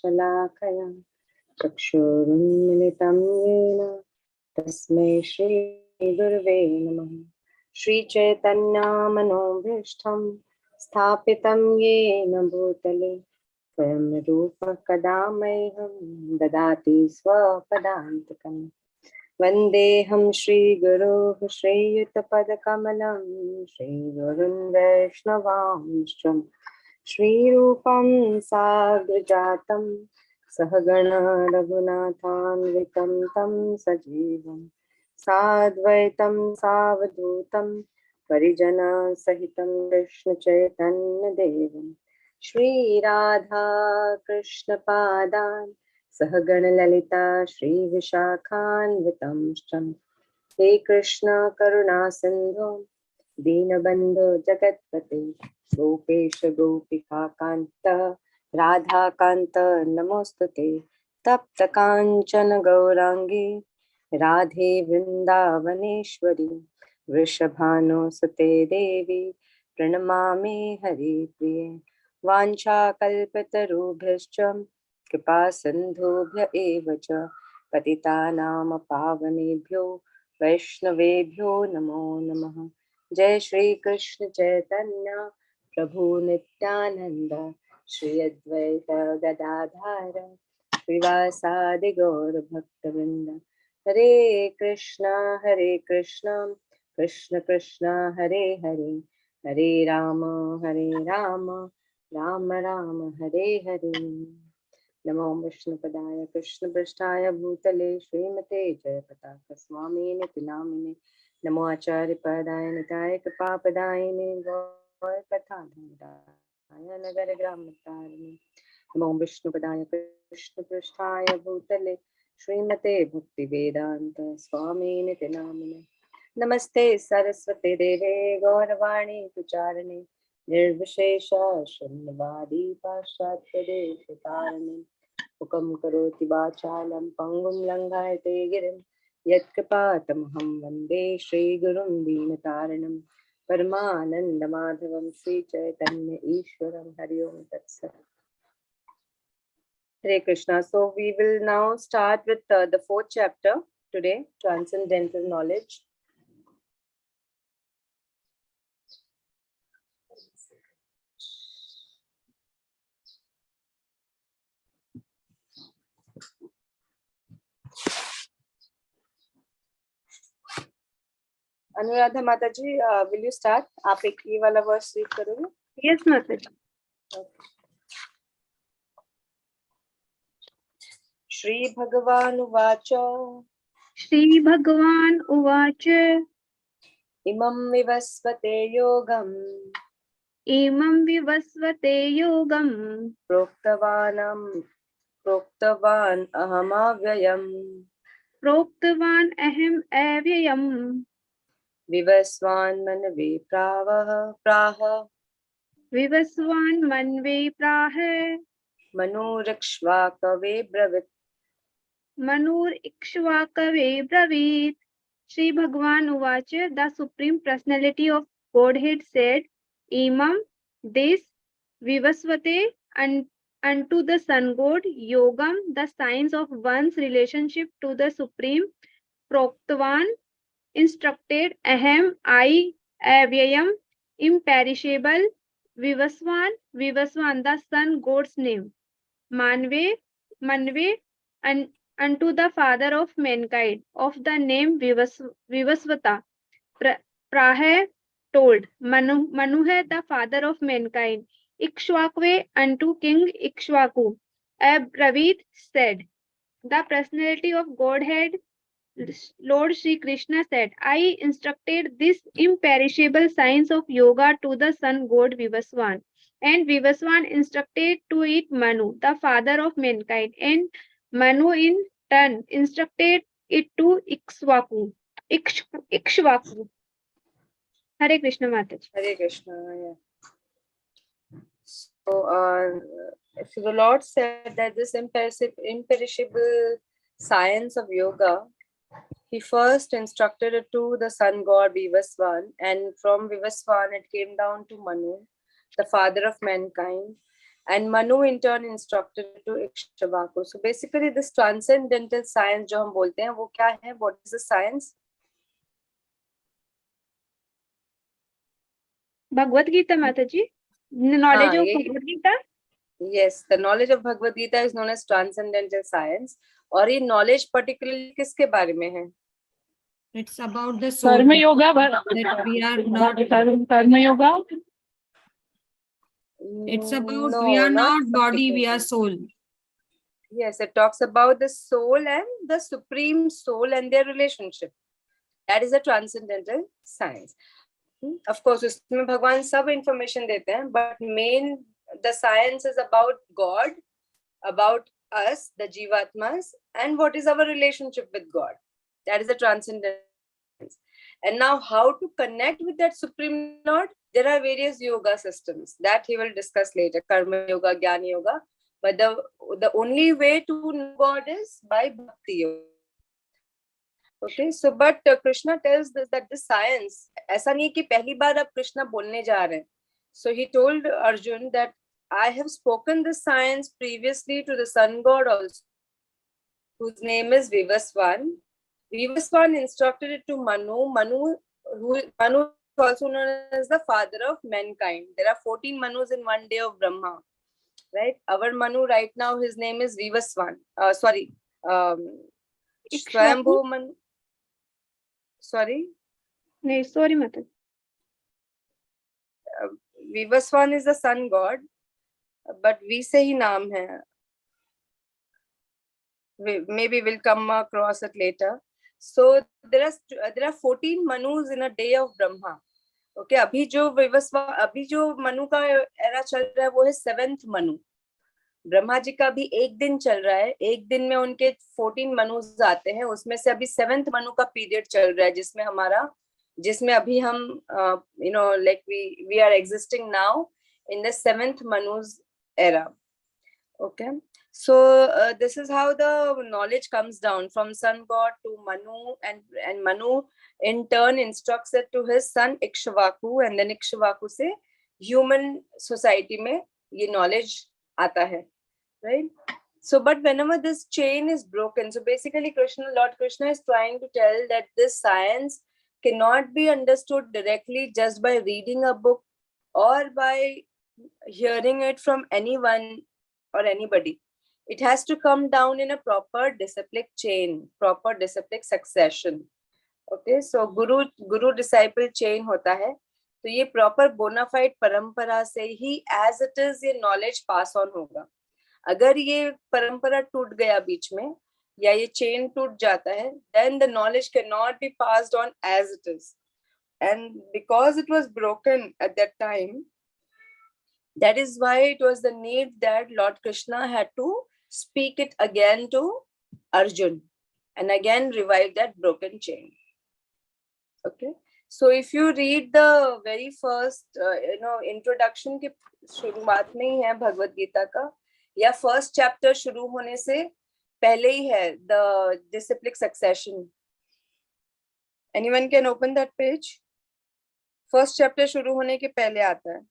शलाकया चक्षुरुन्मिलितं येन तस्मै श्रीगुरवे नमः। श्रीचैतन्यमनोभीष्टं स्थापितं येन भूतले स्वयं रूपः कदा मह्यं ददाति स्वपदान्तिकम्। वन्देऽहं श्रीगुरोः श्रीयुतपदकमलं श्रीगुरुं वैष्णवांश्च श्रीरूपं साग्रजातं सहगण रघुनाथान्वितं तं सजीवं साद्वैतं सावधूतं परिजनसहितं कृष्णचैतन्यदेवं श्रीराधा कृष्णपादान् सहगणललिता श्रीविशाखान्वितंश्च हे कृष्ण करुणा सिन्धो दीनबन्धो जगत्पते गोपेश गोपिका कान्त राधाकान्त नमोस्तुते। तप्त काञ्चन गौरांगी राधे वृन्दावनेश्वरी वृषभानुसुते देवी प्रणमामि हरिप्रिये। वाञ्छाकल्पतरुभ्यश्च कृपा सिन्धुभ्य एव च पतितानां पावनेभ्यो वैष्णवेभ्यो नमो नमः। जय श्री कृष्ण चैतन्य प्रभु नित्यानंद श्री अद्वैत गदाधर श्रीवासादि गौर भक्तवृंद। हरे कृष्ण कृष्ण कृष्ण हरे हरे हरे राम राम राम हरे हरे। नमो विष्णुपदाय कृष्णपृष्ठाय भूतले श्रीमते जयपताका स्वामिनिति नामिने। नमो आचार्यपदाय निताय कृपापदायिने गौरकथाधाराय नगरग्रामतारिणे। नमो विष्णुपदाय कृष्णपृष्ठाय भूतले श्रीमते भक्तिवेदान्त स्वामिनिति नामिने। नमस्ते सरस्वते देवे गौरवाणी प्रचारिणे निर्विशेष शून्यवादी पाश्चात्यदेशतारिणे। हुकं करोति वाचालं पङ्गुं लङ्घयते गिरिं यत्कृपातमहं वन्दे श्रीगुरुं दीनतारिणं परमानन्दमाधवं श्रीचैतन्य ईश्वरं। हरि ओम तत्सत्। Hare Krishna. So we will now start with the fourth chapter today, Transcendental Knowledge. Anuradha माता जी, will you start? आप एक ये वाला वर्स रीड करोगे? Yes, माता जी। श्री भगवान उवाच श्री भगवान उवाच इमं विवस्वते योगम् प्रोक्तवान् अहम् अव्ययम् विवस्वान् मनवे प्राह मनोरक्ष्वाकवे ब्रवीत्। Sri Bhagavan Uvacha, the Supreme Personality of Godhead said, Imam, this, Vivasvate, unto the Sun God, Yogam, the science of one's relationship to the Supreme, Proktavan, instructed, Aham, I, Avyayam, imperishable, Vivasvan, the Sun God's name, Manve, and unto the father of mankind, of the name Vivasvata. Prahe told, Manuhe, the father of mankind. Ikshvakve, unto King Ikshvaku. Abravit said, the personality of Godhead, Lord Sri Krishna said, I instructed this imperishable science of yoga to the sun god Vivasvan. And Vivasvan instructed to it Manu, the father of mankind. And Manu in turn instructed it to Ikshvaku. Hare Krishna Mataji. Hare Krishna. Yeah. So the Lord said that this imperishable science of yoga, he first instructed it to the sun god Vivasvan, and from Vivasvan it came down to Manu, the father of mankind. and Manu in turn instructed to Ikshvaku. So basically this transcendental science जो हम बोलते हैं वो क्या है? What is the science? Bhagavad Gita माता जी, knowledge of ये Bhagavad Gita. Yes, the knowledge of Bhagavad Gita is known as transcendental science. और ये knowledge particularly किसके बारे में है? It's about the soul. कर्म yoga That we are not. कर्म yoga. It's about No, we are not body, we particularly. are soul. Yes, it talks about the soul and the supreme soul and their relationship. That is a transcendental science. Of course, उसमें भगवान सब information देते हैं, but main the science is about God, about us, the Jivatmas, and what is our relationship with God. That is the transcendental science. And now, how to connect with that Supreme Lord? There are various yoga systems that he will discuss later, Karma Yoga, Jnana Yoga. But the only way to know God is by Bhakti Yoga. Okay, so but Krishna tells this that the science, ऐसा नहीं कि पहली बार अब कृष्णा बोलने जा रहे हैं. So he told Arjun that I have spoken this science previously to the sun god also, whose name is Vivaswan. Vivaswan instructed it to Manu. Manu is also known as the father of mankind. There are 14 Manus in one day of Brahma, right? Our Manu right now, his name is Vivaswan. Swayambhu Manu. Sorry? नहीं, sorry माता. Vivaswan is the sun god, but we say ही नाम है. Maybe we'll come across it later. So there are 14 Manus in a day of Brahma. Okay, अभी जो मनु का era चल रहा है वो है 7th मनु. ब्रह्मा जी का भी एक दिन चल रहा है, एक दिन में उनके 14 मनुज आते हैं, उसमें से अभी 7th मनु का पीरियड चल रहा है, जिसमें अभी हम like we are existing now in the 7th Manu's era. Okay, so this is how the knowledge comes down from sun god to Manu, and Manu in turn instructs it to his son Ikshvaku, and then Ikshvaku से human society में ये knowledge आता है. Right? So, but whenever this chain is broken, so basically Lord Krishna is trying to tell that this science cannot be understood directly just by reading a book or by hearing it from anyone or anybody. It has to come down in a proper disciplic chain, proper disciplic succession. Okay, so guru disciple chain होता है. तो ये proper bona fide परंपरा से ही as it is ये knowledge pass on होगा. अगर ये परंपरा टूट गया बीच में या ये चेन टूट जाता है, then the knowledge cannot be passed on as it is. And because it was broken at that time, that is why it was the need that Lord Krishna had to speak it again to Arjun and again revive that broken chain. Okay, so if you read the very first introduction के शुरुआत में ही है भगवत गीता का, या first chapter शुरू होने से पहले ही है the disciplic succession. Anyone can open that page. First chapter शुरू होने के पहले आता है.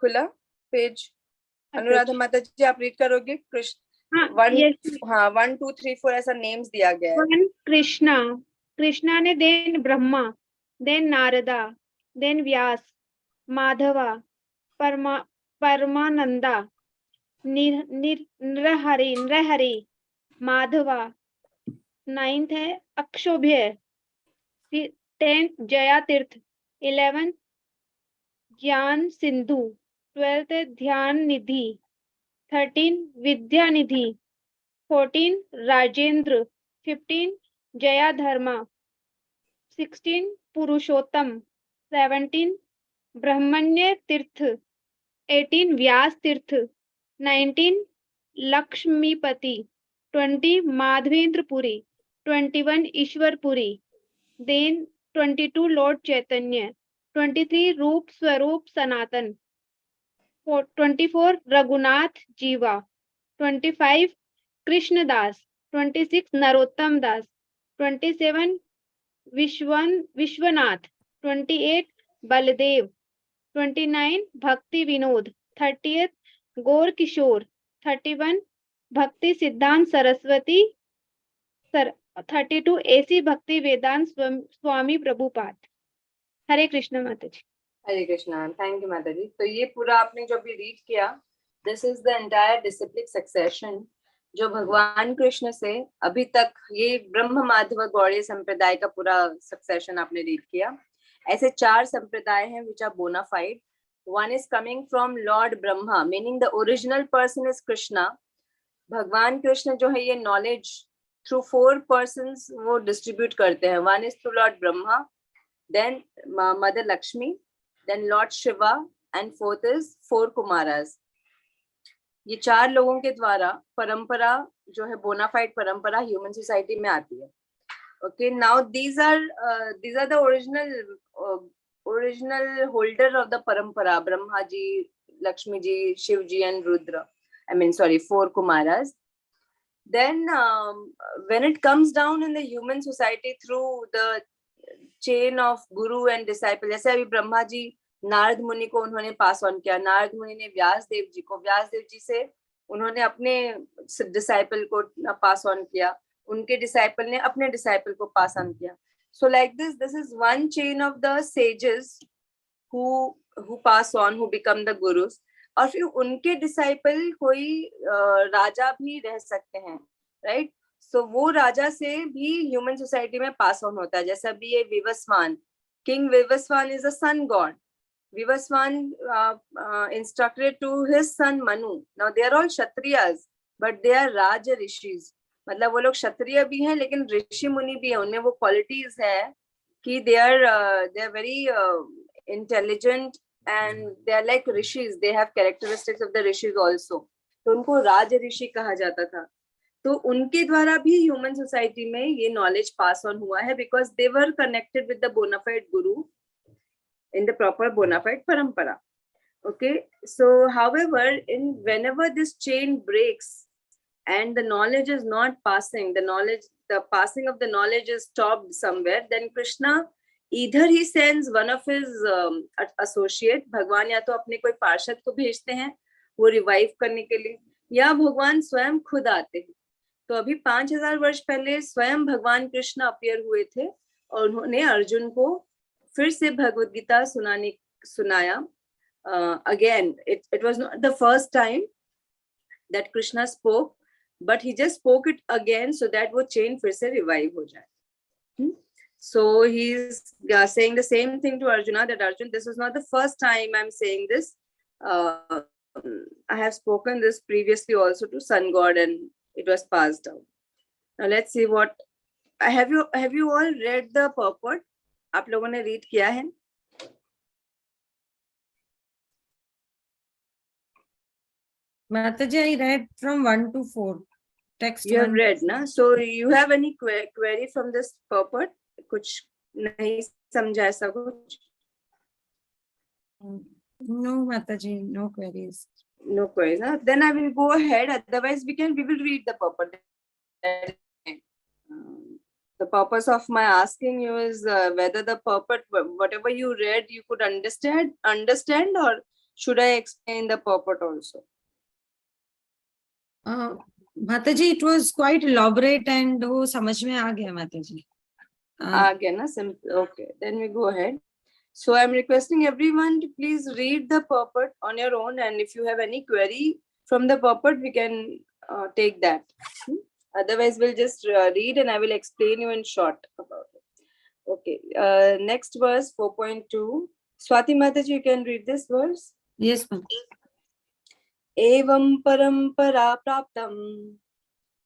खुला पेज. अनुराधा माता जी आप रीड करोगे? कृष्ण 1 2 3 4 ऐसा नेम्स दिया गया है. कृष्णा ने then Brahma, then Narada, then Vyasa, Madhava, Paramananda, Narahari, Madhava. 9th है अक्षोभ्य. 10th जया तीर्थ. 11th ज्ञान सिंधु. 12th है ध्यान निधि. 13 विद्या निधि. 14 राजेंद्र. 15 जया धर्मा. 16 पुरुषोत्तम. 17 ब्रह्मण्य तीर्थ. 18 व्यास तीर्थ. 19 लक्ष्मीपति. 20 माधवेंद्रपुरी. 21 ईश्वरपुरी. देन 22 लॉर्ड चैतन्य. 23 रूप स्वरूप सनातन. 24 रघुनाथ जीवा. 25 कृष्णदास. 26 नरोत्तम दास. 27 Vishwanath. 28 Baldev. 29 Bhakti Vinod, 30th Gaur Kishore, 31 Bhakti Siddhant Saraswati, 32 AC Bhakti Vedant Swami Prabhupada. हरे कृष्ण माता जी. हरे कृष्णा. थैंक यू माता जी. तो ये पूरा आपने जो भी रीड किया, this is the entire disciplic succession जो भगवान कृष्ण से अभी तक ये ब्रह्म माधव गौड़ीय संप्रदाय का पूरा सक्सेशन आपने रीड किया. ऐसे 4 संप्रदाय हैं which are bona fide. One is coming from Lord Brahma, meaning the original person is Krishna. भगवान कृष्ण जो है ये नॉलेज थ्रू 4 persons वो डिस्ट्रीब्यूट करते हैं. One is through Lord Brahma, then Mother Lakshmi, then Lord Shiva, and 4th is 4 Kumaras. ये 4 लोगों के द्वारा परंपरा जो है बोनाफाइड परंपरा ह्यूमन सोसाइटी में आती है. Okay, now these are the original holder of the parampara, Brahma ji, Lakshmi ji, Shiv ji, and Rudra. 4 Kumaras. Then when it comes down in the human society through the chain of guru and disciple, जैसे अभी ब्रह्मा जी नारद मुनि को उन्होंने pass on किया, नारद मुनि ने व्यास देव जी को, व्यास देव जी से उन्होंने अपने डिसाइपल को पास ऑन किया, उनके डिसाइपल ने अपने डिसाइपल को पास ऑन किया. So like this is one chain of the sages who pass on, who become the gurus. और फिर उनके डिसाइपल कोई राजा भी रह सकते हैं, राइट. सो वो राजा से भी ह्यूमन सोसाइटी में पास ऑन होता है. जैसे अभी ये Vivasvan, king Vivasvan is a sun god. Vivasvan instructed to his son Manu. Now they are all Kshatriyas, but they are Raj Rishis. मतलब वो लोग क्षत्रिय भी हैं लेकिन ऋषि मुनि भी हैं. उनमें वो क्वालिटीज है कि they are very intelligent and they are like rishis. They have characteristics of the rishis also. तो उनको राज ऋषि कहा जाता था. तो उनके द्वारा भी ह्यूमन सोसाइटी में ये नॉलेज पास ऑन हुआ है because they were connected with the bona fide guru in the proper bona fide parampara. Okay, so however, whenever this chain breaks and the knowledge is not passing, the passing of the knowledge is stopped somewhere, then Krishna either he sends one of his associate, भगवान या तो अपने कोई पार्षद को भेजते हैं वो रिवाइव करने के लिए, या भगवान स्वयं खुद आते हैं. तो अभी 5000 वर्ष पहले स्वयं भगवान कृष्ण अपीयर हुए थे और उन्होंने अर्जुन को फिर से भगवद गीता सुनाया. Again, it was not the first time that Krishna spoke, but he just spoke it again so that वो chain फिर से revive हो जाए. So he's saying the same thing to Arjuna, that Arjun, this is not the first time I'm saying this. I have spoken this previously also to Sun God and it was passed down. Now let's see what have you all read the purport? आप लोगों ने read किया है? Mataji, I read from 1 to 4. Text You have 1. read, na? So you have any query from this purport? कुछ नहीं समझा ऐसा कुछ? No, Mataji, no queries. No queries. Huh? Then I will go ahead. Otherwise, we will read the purport. The purpose of my asking you is whether the purport, whatever you read, you could understand, or should I explain the purport also? Mataji, it was quite elaborate and वो समझ में आ गया Mataji. आ गया ना? Simple. Okay, then we go ahead. So I'm requesting everyone to please read the purport on your own, and if you have any query from the purport, we can take that. Otherwise, we'll just read and I will explain you in short about it. Okay, next verse 4.2. Swati Mataji, you can read this verse. Yes, ma'am. Evam parampara praptam.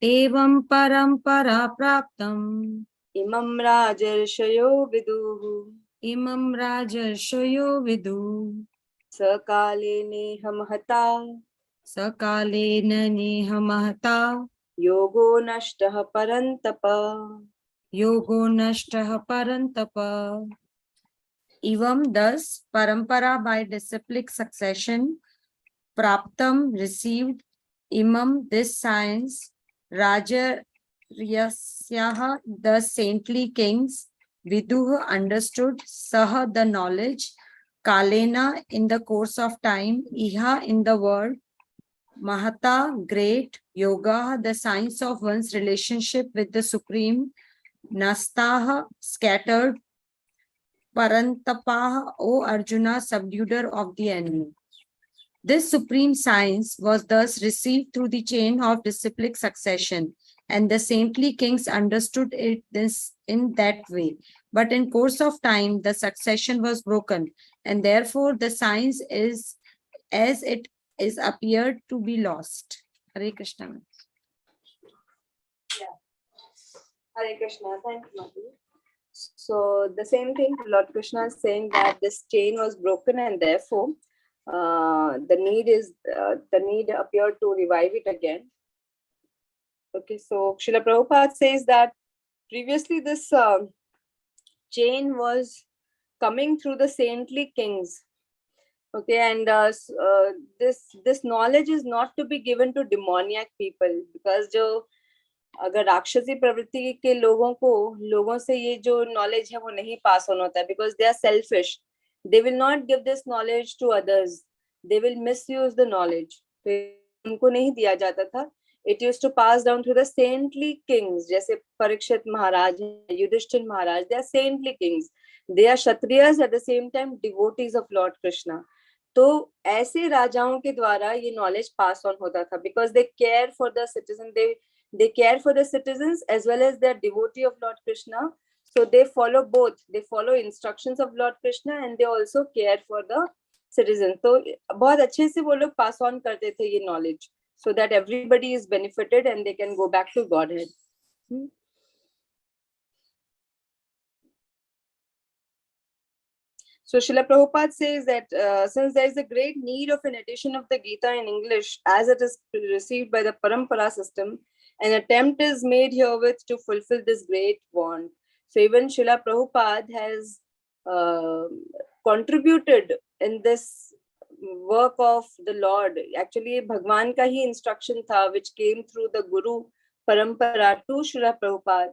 Evam parampara praptam. Imam rajarshayo viduhu. Imam rajarshayo vidu. Sakale nehamahata. Sakalena nehamahata. Yogo nashtah parantapa. Yogo nashtah parantapa. Evam, thus, parampara by disciplic succession, praptam, received, imam, this science, raja Yasyaha, the saintly kings, viduh, understood, saha, the knowledge, Kalena in the course of time, Iha in the world, Mahata, great, Yoga, the science of one's relationship with the Supreme, Nastaha, scattered, Parantapaha, O Arjuna, subduer of the enemy. This supreme science was thus received through the chain of disciplic succession, and the saintly kings understood it in that way. But in course of time, the succession was broken, and therefore the science is as it is appeared to be lost. Hare Krishna. Hare Krishna. Thank you, Madhu. So the same thing, Lord Krishna is saying that this chain was broken, and therefore the need appeared to revive it again. Okay, so Srila Prabhupada says that previously this chain was coming through the saintly kings. Okay, and this knowledge is not to be given to demoniac people, because जो अगर राक्षसी प्रवृत्ति के लोगों से ये जो knowledge है वो नहीं पास ऑन होता है, because they are selfish. They will not give this knowledge to others. They will misuse the knowledge. तो उनको नहीं दिया जाता था. It used to pass down through the saintly kings, जैसे परीक्षित महाराज, युधिष्ठिर महाराज. They are saintly kings. They are kshatriyas at the same time devotees of Lord Krishna. तो ऐसे राजाओं के द्वारा ये knowledge pass on होता था, because they care for the citizen. They care for the citizens as well as they are devotee of Lord Krishna. So they follow both. They follow instructions of Lord Krishna and they also care for the citizens. तो बहुत अच्छे से वो लोग pass on करते थे ये knowledge, so that everybody is benefited and they can go back to Godhead. So Srila Prabhupada says that since there is a great need of an edition of the Gita in English as it is received by the Parampara system, an attempt is made herewith to fulfill this great want. So even Srila Prabhupada has contributed in this work of the Lord. Actually, Bhagwan ka hi instruction tha, which came through the Guru Parampara to Srila Prabhupada,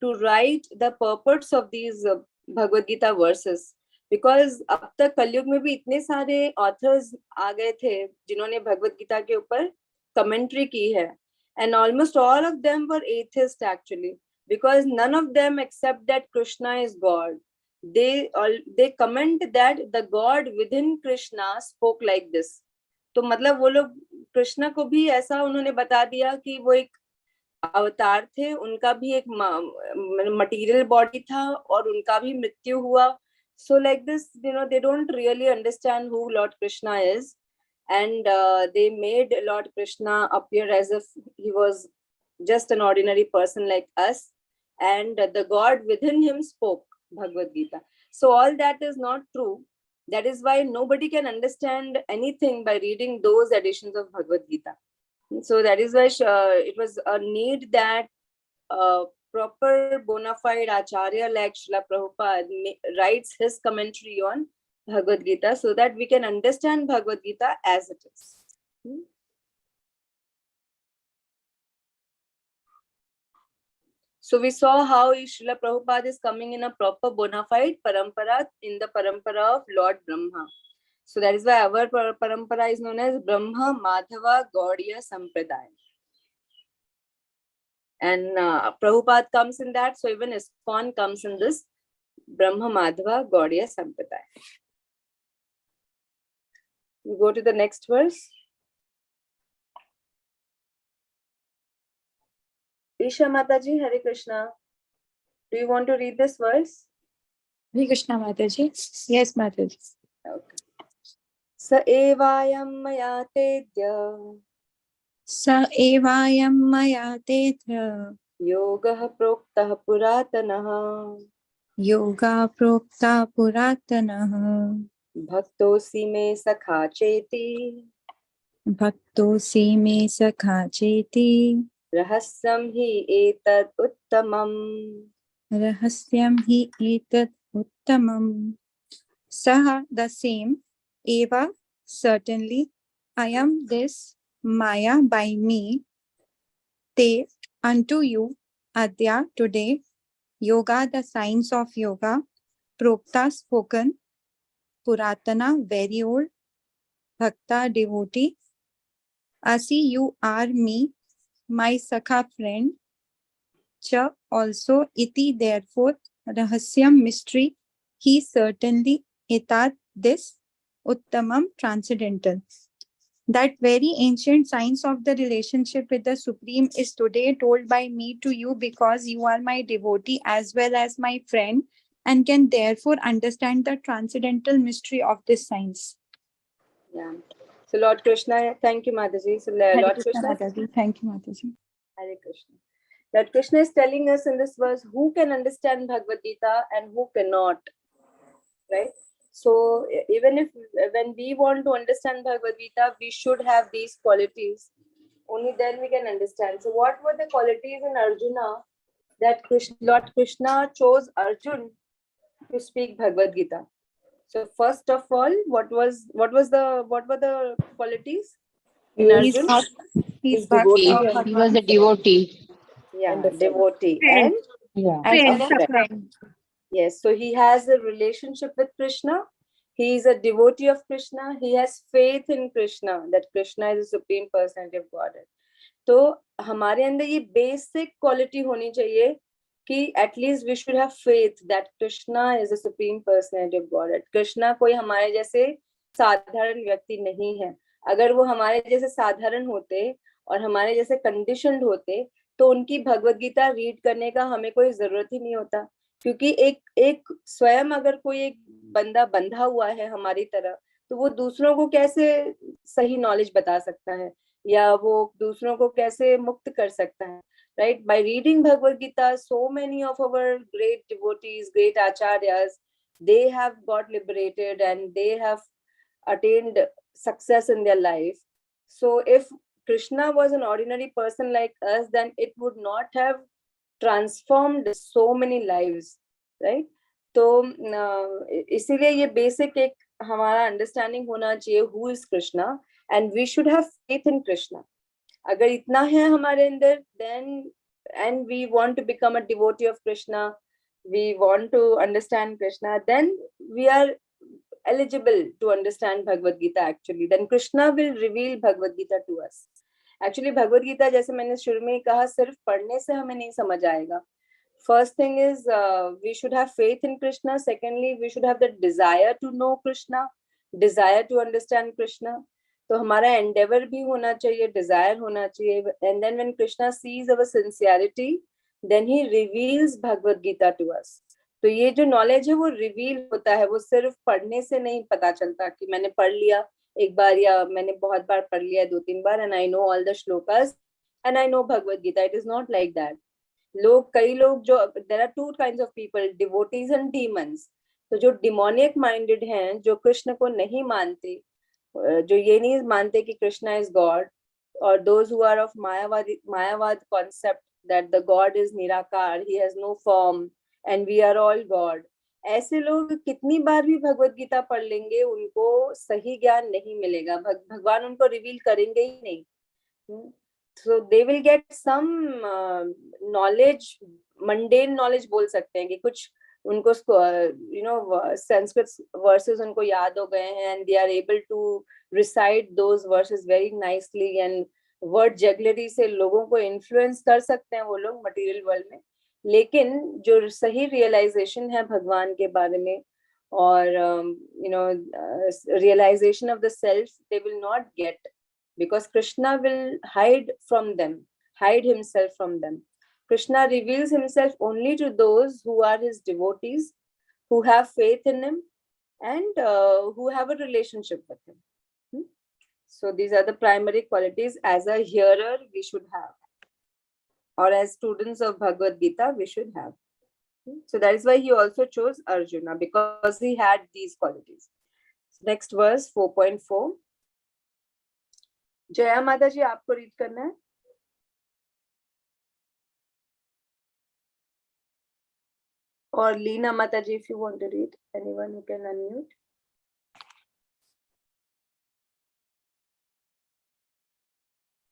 to write the purports of these Bhagavad Gita verses. Because अब तक कलयुग में भी इतने सारे authors आ गए थे जिन्होंने भगवत गीता के ऊपर commentary की है, and almost all of them were atheists actually, because none of them accept that Krishna is God. They comment that the God within Krishna spoke like this. तो मतलब वो लोग कृष्ण को भी ऐसा उन्होंने बता दिया कि वो एक अवतार थे, उनका भी एक material body था और उनका भी मृत्यु हुआ. So like this, they don't really understand who Lord Krishna is, and they made Lord Krishna appear as if he was just an ordinary person like us, and the God within him spoke Bhagavad Gita. So all that is not true. That is why nobody can understand anything by reading those editions of Bhagavad Gita. So that is why it was a need that proper bona fide acharya like Srila Prabhupada writes his commentary on Bhagavad Gita, so that we can understand Bhagavad Gita as it is. So we saw how Srila Prabhupada is coming in a proper bona fide parampara, in the parampara of Lord Brahma. So that is why our parampara is known as Brahma Madhava Gaudiya Sampradaya. And Prabhupada comes in that, so even ISKCON comes in this Brahma Madhava Gaudiya Sampradaya. We go to the next verse. Isha Mataji, Hare Krishna. Do you want to read this verse? Hare Krishna, Mataji. Yes, Mataji. Okay. Sa evayam maya tedya. Sa evayam maya tedya. Yoga proktah puratanaha. Yoga prokta puratanaha. Bhaktosi me sakha cheti. Bhaktosi me sakha cheti. Rahasyam hi etat uttamam. Rahasyam hi etat uttamam. Saha, the same. Eva, certainly. I am this. Maya, by me. Te, unto you. Adya, today. Yoga, the science of yoga. Prokta, spoken. Puratana, very old, Bhakta, devotee. Asi, you are me, my Sakha friend. Cha, also, iti, therefore, Rahasyam, mystery. He certainly, etat, this, Uttamam, transcendental. That very ancient science of the relationship with the Supreme is today told by me to you because you are my devotee as well as my friend and can therefore understand the transcendental mystery of this science. Yeah. So Lord Krishna, thank you, Mataji. So Hare Lord Krishna, Krishna, Mataji. Thank you, Mataji. Hare Krishna. Lord Krishna is telling us in this verse who can understand Bhagavad Gita and who cannot, right? So even if when we want to understand Bhagavad Gita, we should have these qualities. Only then we can understand. So what were the qualities in Arjuna that Lord Krishna chose Arjun to speak Bhagavad Gita? So first of all, what were the qualities in He's Arjun? He's devotee. Bhakta. He was a devotee. Yeah, And a friend. devotee Friend. and Yeah. As Friend, well as Sakha. friend. yes, so he has a relationship with Krishna. He is a devotee of Krishna. He has faith in Krishna, that Krishna is the supreme personality of Godhead. तो हमारे अंदर ये basic quality होनी चाहिए कि at least we should have faith that Krishna is the supreme personality of Godhead. Krishna कोई हमारे जैसे साधारण व्यक्ति नहीं है. अगर वो हमारे जैसे साधारण होते और हमारे जैसे conditioned होते तो उनकी भगवद गीता रीड करने का हमें कोई जरूरत ही नहीं होता, क्योंकि एक स्वयं अगर कोई एक बंदा बंधा हुआ है हमारी तरह तो वो दूसरों को कैसे सही नॉलेज बता सकता है या वो दूसरों को कैसे मुक्त कर सकता है, right? By reading Bhagavad Gita, so many of our great devotees, great acharyas, they have got liberated and they have attained success in their life. So if Krishna was an ordinary person like us, then it would not have transformed so many lives, right? तो इसीलिए ये basic एक हमारा understanding होना चाहिए who is Krishna and we should have faith in Krishna. अगर इतना है हमारे अंदर, then and we want to become a devotee of Krishna, we want to understand Krishna, then we are eligible to understand Bhagavad Gita actually. Then Krishna will reveal Bhagavad Gita to us. Actually Bhagavad Gita, जैसे मैंने शुरू में कहा, सिर्फ पढ़ने से हमें नहीं समझ आएगा. First thing is we should have faith in Krishna. Secondly, we should have the desire to know Krishna, desire to understand Krishna. तो हमारा endeavor भी होना चाहिए, desire होना चाहिए. And then when Krishna sees our sincerity, then he reveals Bhagavad Gita to us. तो ये जो knowledge है वो reveal होता है, वो सिर्फ पढ़ने से नहीं पता चलता कि मैंने पढ़ लिया एक बार या मैंने बहुत बार पढ़ लिया 2-3 बार and I know all the shlokas and I know Bhagavad Gita. It is not like that. कई लोग जो, there are two kinds of people, devotees and demons. तो जो demonic minded हैं, जो कृष्ण को नहीं मानते, जो ये नहीं मानते कि Krishna is God, or those who are of Mayavad concept that the God is निराकार, he has no form and we are all God. ऐसे लोग कितनी बार भी भगवत गीता पढ़ लेंगे, उनको सही ज्ञान नहीं मिलेगा, भगवान उनको रिवील करेंगे ही नहीं. So they will get some knowledge, mundane knowledge बोल सकते हैं कि कुछ उनको Sanskrit verses उनको याद हो गए हैं and they are able to recite those verses very nicely and word jugglery से लोगों को influence कर सकते हैं वो लोग material world में. लेकिन जो सही realization है भगवान के बारे में और realization of the self, they will not get, because Krishna will hide himself from them. Krishna reveals himself only to those who are his devotees, who have faith in him and who have a relationship with him. So these are the primary qualities as a hearer we should have, or as students of Bhagavad Gita we should have. So that is why he also chose Arjuna, because he had these qualities. Next verse 4.4. Jaya माता जी आपको read करना है. और लीना माता जी, if you want to read, anyone who can unmute.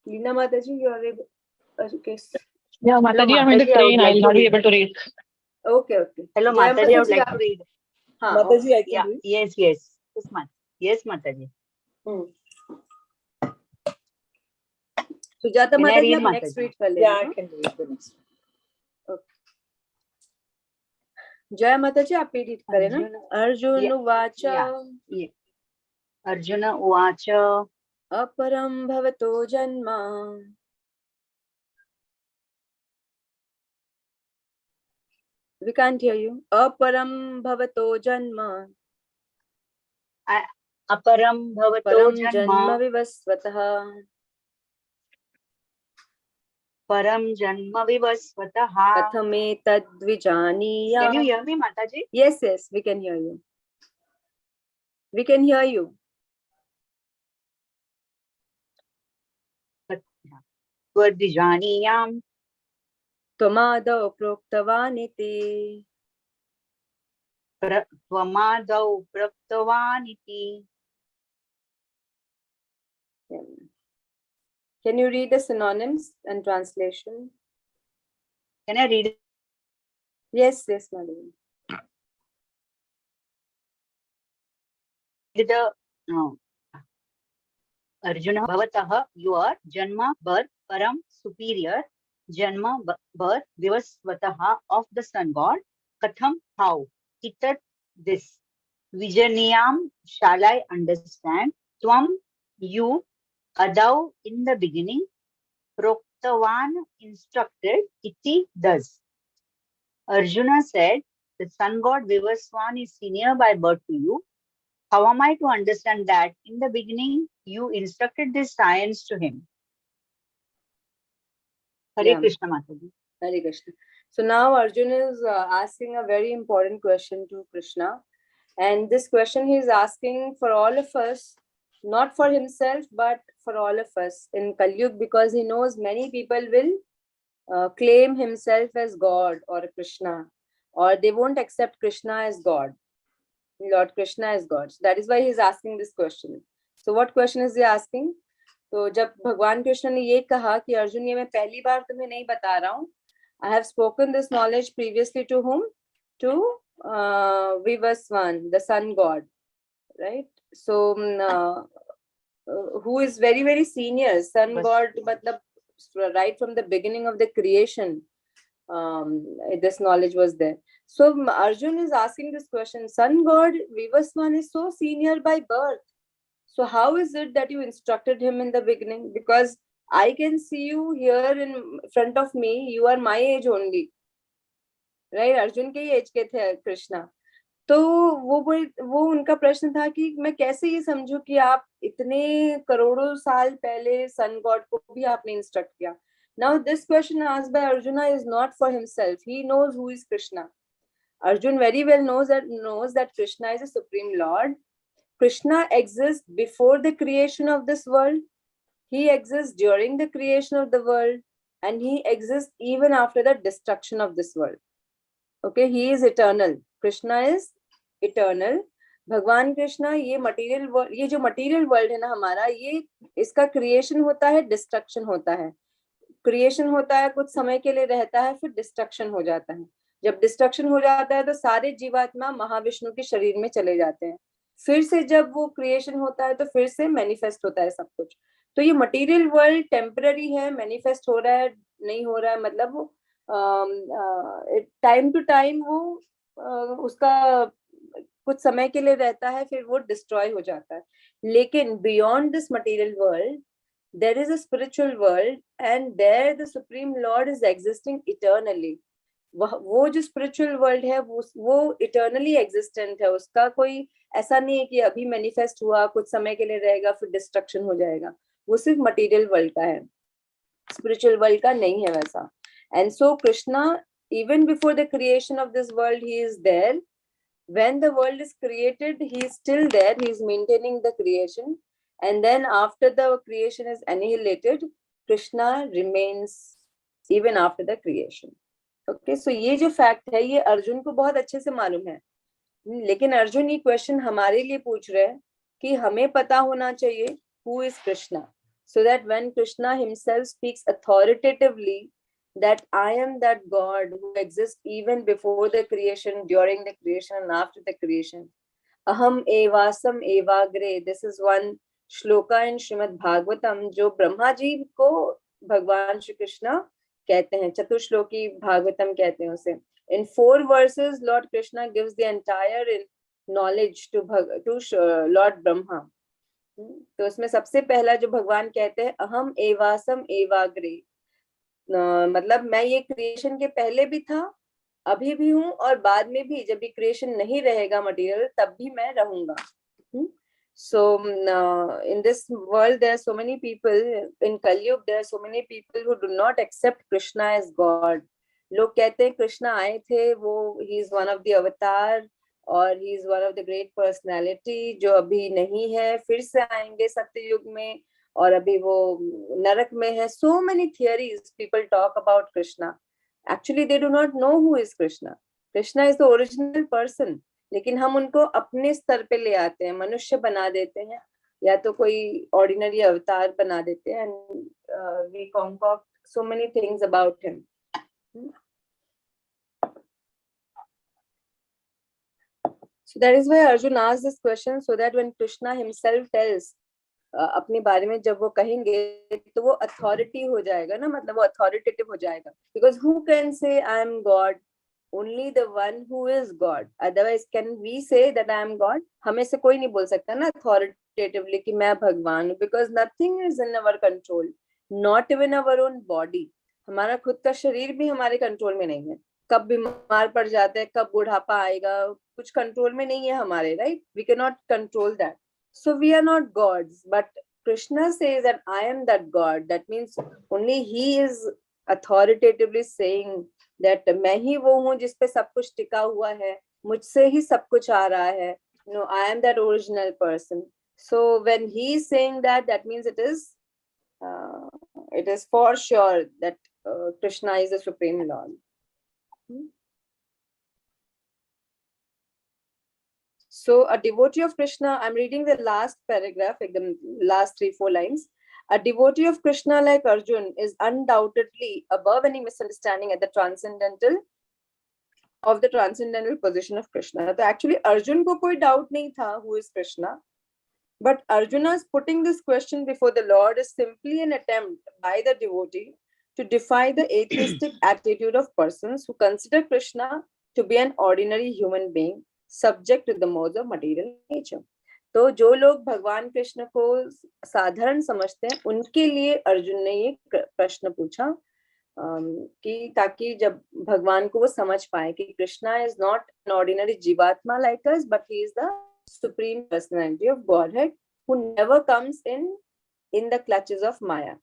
Leena माता जी, you are able. Okay. Yeah, Mataji, I'm in the train. I'll not be able to read. Okay. Hello, Jaya Mataji, I would Mataji, like to read. हाँ, Mataji, I can Yeah. read. Yes. Yes, Mataji. Sujata Can I माता जी read, आप Mataji? Next read कर Yeah, I लेना. can read the next one. जय माता जी आप read करें ना. अर्जुन Yeah, उवाच yeah. Arjuna Uvacha अपरं भवतो जन्म we can't hear you. अपरं भवतो जन्म Aparam Bhavato परं जन्म Janma विवस्वतः Param Janma Vivasvataha. कथमेतद्विजानीयाम्. Can you hear me, Mataji? Yes, yes, we can hear you. We can hear you. Tvadvijaniyam त्वमादौ प्रोक्तवान् इति. Tvamadau Praptavaniti. Can you read the synonyms and translation? Can I read Yes, yes, madam. the Arjuna Bhavataha, you are Janma, birth, Param, superior, Janma, birth, Vivasvataha, of the sun god, Katham, how, Itat, this, Vijaniyam, shall I understand, Tvam, you, Adau, in the beginning, Proktavan, instructed, Iti, thus. Arjuna said, the sun god Vivaswan is senior by birth to you. How am I to understand that in the beginning you instructed this science to him? Hare Yeah. Krishna Mataji. Hare Krishna. So now Arjuna is asking a very important question to Krishna. And this question he is asking for all of us, not for himself, but for all of us in Kali Yuga, because he knows many people will claim himself as God or Krishna, or they won't accept Krishna as God, Lord Krishna as God. So that is why he is asking this question. So what question is he asking? तो जब भगवान कृष्ण ने ये कहा कि अर्जुन ये मैं पहली बार तुम्हें नहीं बता रहा हूँ, I have spoken this knowledge previously to whom? To Vivaswan, the sun god, right? So who is very very senior, sun god, matlab, right from the beginning of the creation, this knowledge was there. So Arjun is asking this question, sun god Vivaswan is so senior by birth. So how is it that you instructed him in the beginning? Because I can see you here in front of me, you are my age only, right? Arjun के ही as के थे कृष्णा. तो वो उनका प्रश्न था कि मैं कैसे ये समझूं कि आप इतने करोड़ों साल पहले सन गॉड को भी आपने इंस्ट्रक्ट किया. Now this question asked by Arjuna is not for himself. He knows who is Krishna. Arjun very well knows that Krishna is a supreme Lord. Krishna exists before the creation of this world. He exists during the creation of the world, and he exists even after the destruction of this world. Okay, he is eternal. Krishna is eternal. भगवान कृष्णा ये material world, ये जो material world है ना हमारा, ये इसका creation होता है, डिस्ट्रक्शन होता है. क्रिएशन होता है, कुछ समय के लिए रहता है, फिर डिस्ट्रक्शन हो जाता है. जब डिस्ट्रक्शन हो जाता है तो सारे जीवात्मा महाविष्णु के शरीर में चले जाते हैं. फिर से जब वो क्रिएशन होता है तो फिर से मैनिफेस्ट होता है सब कुछ. तो ये मटेरियल वर्ल्ड टेम्पररी है, मैनिफेस्ट हो रहा है, नहीं हो रहा है, मतलब वो टाइम टू टाइम वो उसका कुछ समय के लिए रहता है, फिर वो डिस्ट्रॉय हो जाता है. लेकिन beyond this material world there is a spiritual world, and there the supreme lord is existing eternally. वो जो spiritual world है वो eternally existent है. उसका कोई ऐसा नहीं है कि अभी manifest हुआ, कुछ समय के लिए रहेगा, फिर destruction हो जाएगा. वो सिर्फ material world का है, spiritual world का नहीं है वैसा. And so Krishna, even before the creation of this world, he is there. When the world is created, he is still there, he is maintaining the creation. And then after the creation is annihilated, Krishna remains even after the creation. Okay, so ये जो fact है, ये अर्जुन को बहुत अच्छे से मालूम है. लेकिन अर्जुन ये question हमारे लिए पूछ रहे हैं कि हमें पता होना चाहिए who is Krishna, so that when Krishna himself speaks authoritatively that I am that God who exists even before the creation, during the creation, and after the creation, Aham evasam evagre. This is one shloka in Srimad Bhagavatam जो ब्रह्मा जी को भगवान श्री कृष्ण कहते हैं. चतुश्लोकी भागवतम कहते हैं उसे. In 4 verses, Lord Krishna gives the entire knowledge to Lord Brahma. तो उसमें सबसे पहला जो भगवान कहते हैं अहम एवासम एवाग्रे, मतलब मैं ये क्रिएशन के पहले भी था, अभी भी हूँ और बाद में भी, जब भी क्रिएशन नहीं रहेगा मटेरियल तब भी मैं रहूंगा. So in this world there are so many people, in Kalyug there are so many people who do not accept Krishna as God. लोग कहते हैं कृष्णा आए थे, वो he is one of the avatar और he is one of the great personality जो अभी नहीं है, फिर से आएंगे सत्ययुग में और अभी वो नरक में है. So many theories people talk about Krishna. Actually they do not know who is Krishna. Krishna is the original person. लेकिन हम उनको अपने स्तर पे ले आते हैं, मनुष्य बना देते हैं या तो कोई ऑर्डिनरी अवतार बना देते हैं. We concoct so many things about him. So that is why Arjun asked this question, so that when Krishna himself tells अपने बारे में जब वो कहेंगे तो वो अथॉरिटी हो जाएगा ना, मतलब वो अथॉरिटेटिव हो जाएगा. Because who can say I am God? Only the one who is God. Otherwise, can we say that I am God? हमें से कोई नहीं बोल सकता ना authoritatively कि मैं भगवान हूँ, because nothing is in our control, not even our own body. हमारा खुद का शरीर भी हमारे कंट्रोल में नहीं है. कब बीमार पड़ जाते हैं, कब बुढ़ापा आएगा, कुछ कंट्रोल में नहीं है हमारे, right? We cannot control that. So we are not gods, but Krishna says that I am that God. That means only he is authoritatively saying that मैं ही वो हूँ जिस पे सब कुछ टिका हुआ है, मुझसे ही सब कुछ आ रहा है. No, I am that original person. So when he is saying that, that means it is for sure that Krishna is the Supreme Lord. So a devotee of Krishna, I'm reading the last paragraph, like the last 3-4 lines. A devotee of Krishna like Arjun is undoubtedly above any misunderstanding at the transcendental position of Krishna. So actually Arjun को कोई doubt नहीं था who is Krishna, but Arjuna's putting this question before the Lord is simply an attempt by the devotee to defy the atheistic attitude of persons who consider Krishna to be an ordinary human being subject to the modes of material nature. तो जो लोग भगवान कृष्ण को साधारण समझते हैं उनके लिए अर्जुन ने ये प्रश्न पूछा कि ताकि जब भगवान को वो समझ पाए कि Krishna is not an ordinary jivatma like us, but he is the supreme personality of godhead who never comes in the clutches of Maya.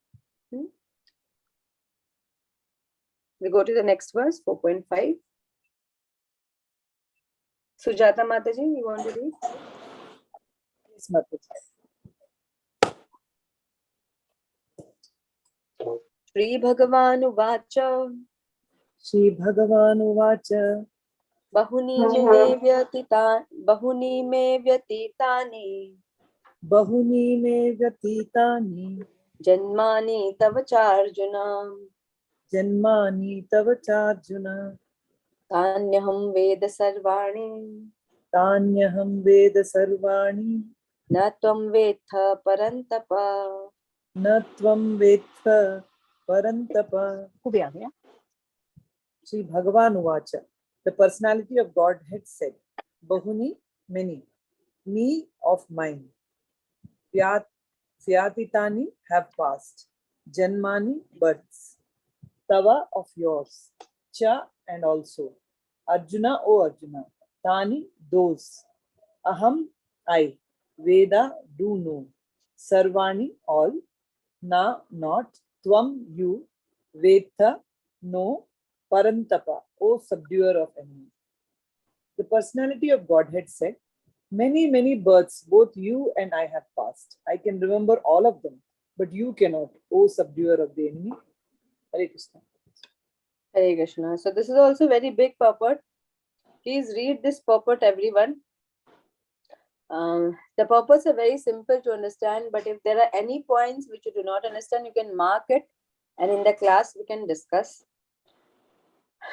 We go to the next verse, 4.5. Sujata Mataji, you want to read? Yes, Mataji. Shri Bhagavan Uvacha. Shri Bhagavan Uvacha. Bahuni me vyatitani. Bahuni me vyatitani. Janmani tava charjuna. Janmani tava charjuna. Tanyaham veda sarvani. Tanyaham veda sarvani. Na tvam vetha parantapa. Na tvam vetha parantapa. Shri Bhagavan Uvacha. The personality of Godhead said, Bahuni, many, me of mine. Vyatitani have passed. Janmani, births. Tava of yours. Cha and also. Arjuna, O Arjuna. Tani, those. Aham, I. Veda, do know. Sarvani, all. Na, not. Tvam, you. Vetha, no. Parantapa, O subduer of enemies. The personality of Godhead said, many, many births, both you and I have passed. I can remember all of them, but you cannot, O subduer of the enemy. Hare Krishna. Hare Krishna. So this is also very big purport. Please read this purport, everyone. The purports are very simple to understand, but if there are any points which you do not understand, you can mark it and in the class we can discuss.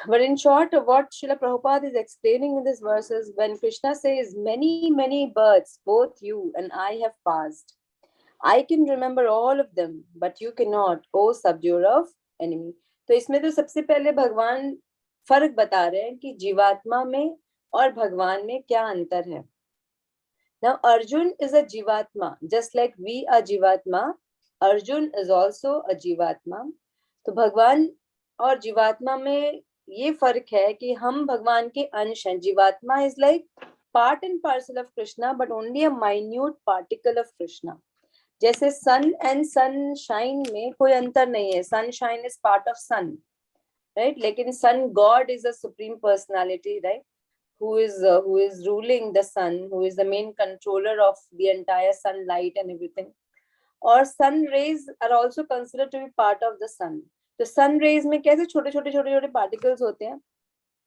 But in short, what Srila Prabhupada is explaining in this verse is when Krishna says, many, many births, both you and I have passed. I can remember all of them, but you cannot, O subduer of enemy. तो इसमें तो सबसे पहले भगवान फर्क बता रहे हैं कि जीवात्मा में और भगवान में क्या अंतर है. Now Arjun is a jivatma, just like we are jivatma. Arjun is also a jivatma. तो भगवान और जीवात्मा में ये फर्क है कि हम भगवान के अंश हैं. जीवात्मा is like part and parcel of Krishna, but only a minute particle of Krishna. जैसे सन एंड सनशाइन में कोई अंतर नहीं है. Sunshine is part of sun, right? लेकिन sun god is a supreme personality, right? who is ruling the sun, who is the main controller of the entire sunlight and everything. Or sun rays are also considered to be part of the sun. तो sun rays में कैसे छोटे छोटे particles होते हैं,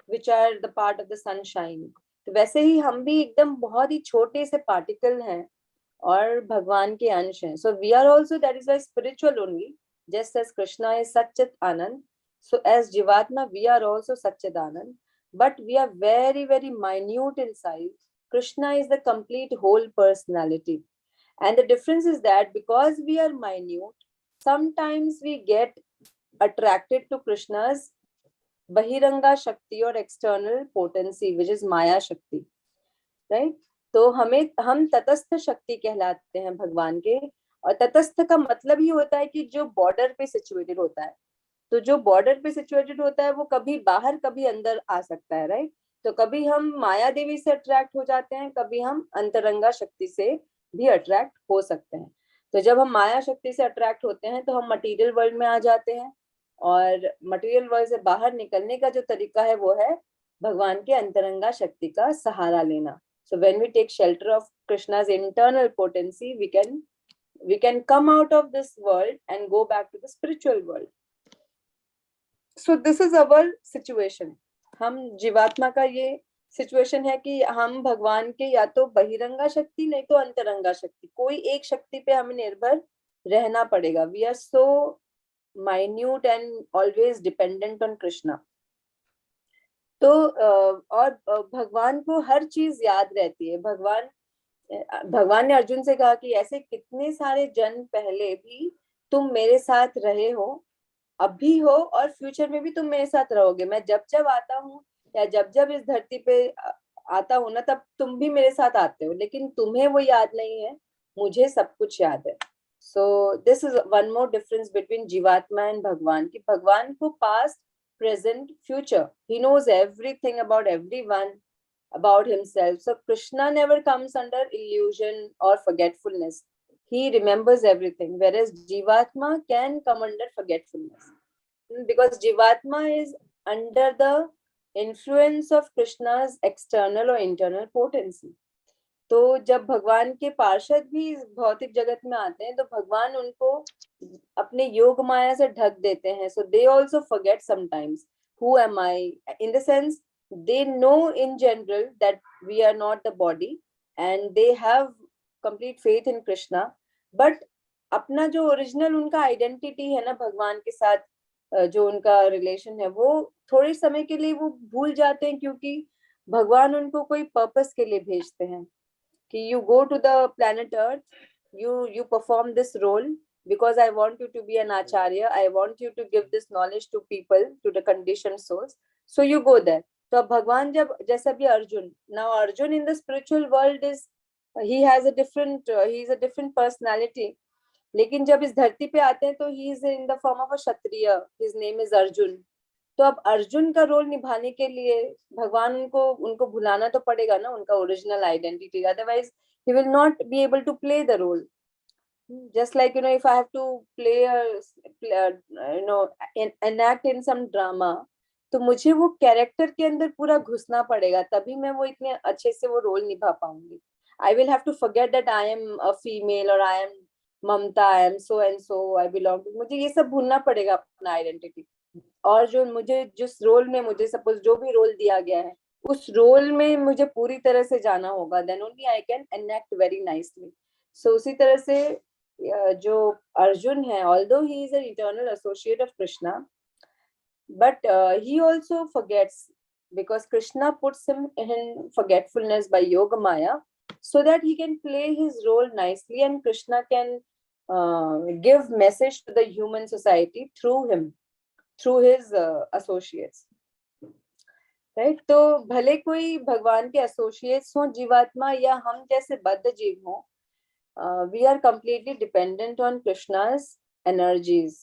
which are the part of the sunshine. तो वैसे ही हम भी एकदम बहुत ही छोटे से particle हैं और भगवान के अंश हैं. So we are also, that is why spiritual only, just as Krishna is Satchit Anand, so as Jivatma we are also Satchit Anand, but we are very, very minute in size. Krishna is the complete whole personality. And the difference is that because we are minute, sometimes we get attracted to Krishna's Bahiranga Shakti or external potency, which is Maya Shakti, right? तो हम तटस्थ शक्ति कहलाते हैं भगवान के. और तटस्थ का मतलब ही होता है कि जो बॉर्डर पे सिचुएटेड होता है. तो जो बॉर्डर पे सिचुएटेड होता है वो कभी बाहर कभी अंदर आ सकता है, राइट? तो कभी हम माया देवी से अट्रैक्ट हो जाते हैं, कभी हम अंतरंगा शक्ति से भी अट्रैक्ट हो सकते हैं. तो जब हम माया शक्ति से अट्रैक्ट होते हैं तो हम मटेरियल वर्ल्ड में आ जाते हैं, और मटेरियल वर्ल्ड से बाहर निकलने का जो तरीका है वो है भगवान के अंतरंगा शक्ति का सहारा लेना. So when we take shelter of Krishna's internal potency, we can come out of this world and go back to the spiritual world. So this is our situation. हम जीवात्मा का ये situation है कि हम भगवान के या तो बहिरंगा शक्ति नहीं तो अंतरंगा शक्ति, कोई एक शक्ति पे हमें निर्भर रहना पड़ेगा. We are so minute and always dependent on Krishna. तो और भगवान को हर चीज याद रहती है. भगवान ने अर्जुन से कहा कि ऐसे कितने सारे जन्म पहले भी तुम मेरे साथ रहे हो, अब भी हो और फ्यूचर में भी तुम मेरे साथ रहोगे. मैं जब जब आता हूँ या जब जब इस धरती पे आता हूँ ना, तब तुम भी मेरे साथ आते हो, लेकिन तुम्हें वो याद नहीं है, मुझे सब कुछ याद है. So this is one more difference between जीवात्मा एंड भगवान, कि भगवान को past, present, future, he knows everything about everyone, about himself. So Krishna never comes under illusion or forgetfulness. He remembers everything, whereas Jivatma can come under forgetfulness, because Jivatma is under the influence of Krishna's external or internal potency. तो जब भगवान के पार्षद भी इस भौतिक जगत में आते हैं तो भगवान उनको अपने योग माया से ढक देते हैं. So they also forget sometimes who am I, in the sense they know in general that we are not the body and they have complete faith in Krishna, but अपना जो ओरिजिनल उनका आइडेंटिटी है ना भगवान के साथ, जो उनका रिलेशन है, वो थोड़े समय के लिए वो भूल जाते हैं, क्योंकि भगवान उनको कोई पर्पस के लिए भेजते हैं कि you go to the planet Earth, you perform this role because I want you to be an acharya, I want you to give this knowledge to people, to the conditioned souls, so you go there. तो अब भगवान जब, जैसा भी Arjun, now Arjun in the spiritual world is, he has a different personality, लेकिन जब इस धरती पे आते हैं तो he is in the form of a Kshatriya, his name is Arjun. तो अब अर्जुन का रोल निभाने के लिए भगवान उनको भुलाना तो पड़ेगा ना उनका original identity, otherwise he will not be able to play the role. Just like, if I have to play enact in some drama, तो मुझे वो कैरेक्टर के अंदर पूरा घुसना पड़ेगा, तभी मैं वो इतने अच्छे से वो रोल निभा पाऊंगी. I will have to forget that I am a female or I am Mamta, I am so and so, I belong to, मुझे ये सब भूलना पड़ेगा अपना आइडेंटिटी. और जो मुझे जिस रोल में मुझे सपोज जो भी रोल दिया गया है उस रोल में मुझे पूरी तरह से जाना होगा, then only I can enact very nicely. So उसी तरह से जो अर्जुन है, although he is an eternal associate of Krishna, but he also forgets, because Krishna puts him in forgetfulness by Yoga Maya, so that he can play his role nicely, and Krishna can give message to the human society through him, through his associates. Right तो भले कोई भगवान के associates हो जीवात्मा या हम जैसे बद्ध जीव हो, we are completely dependent on Krishna's energies.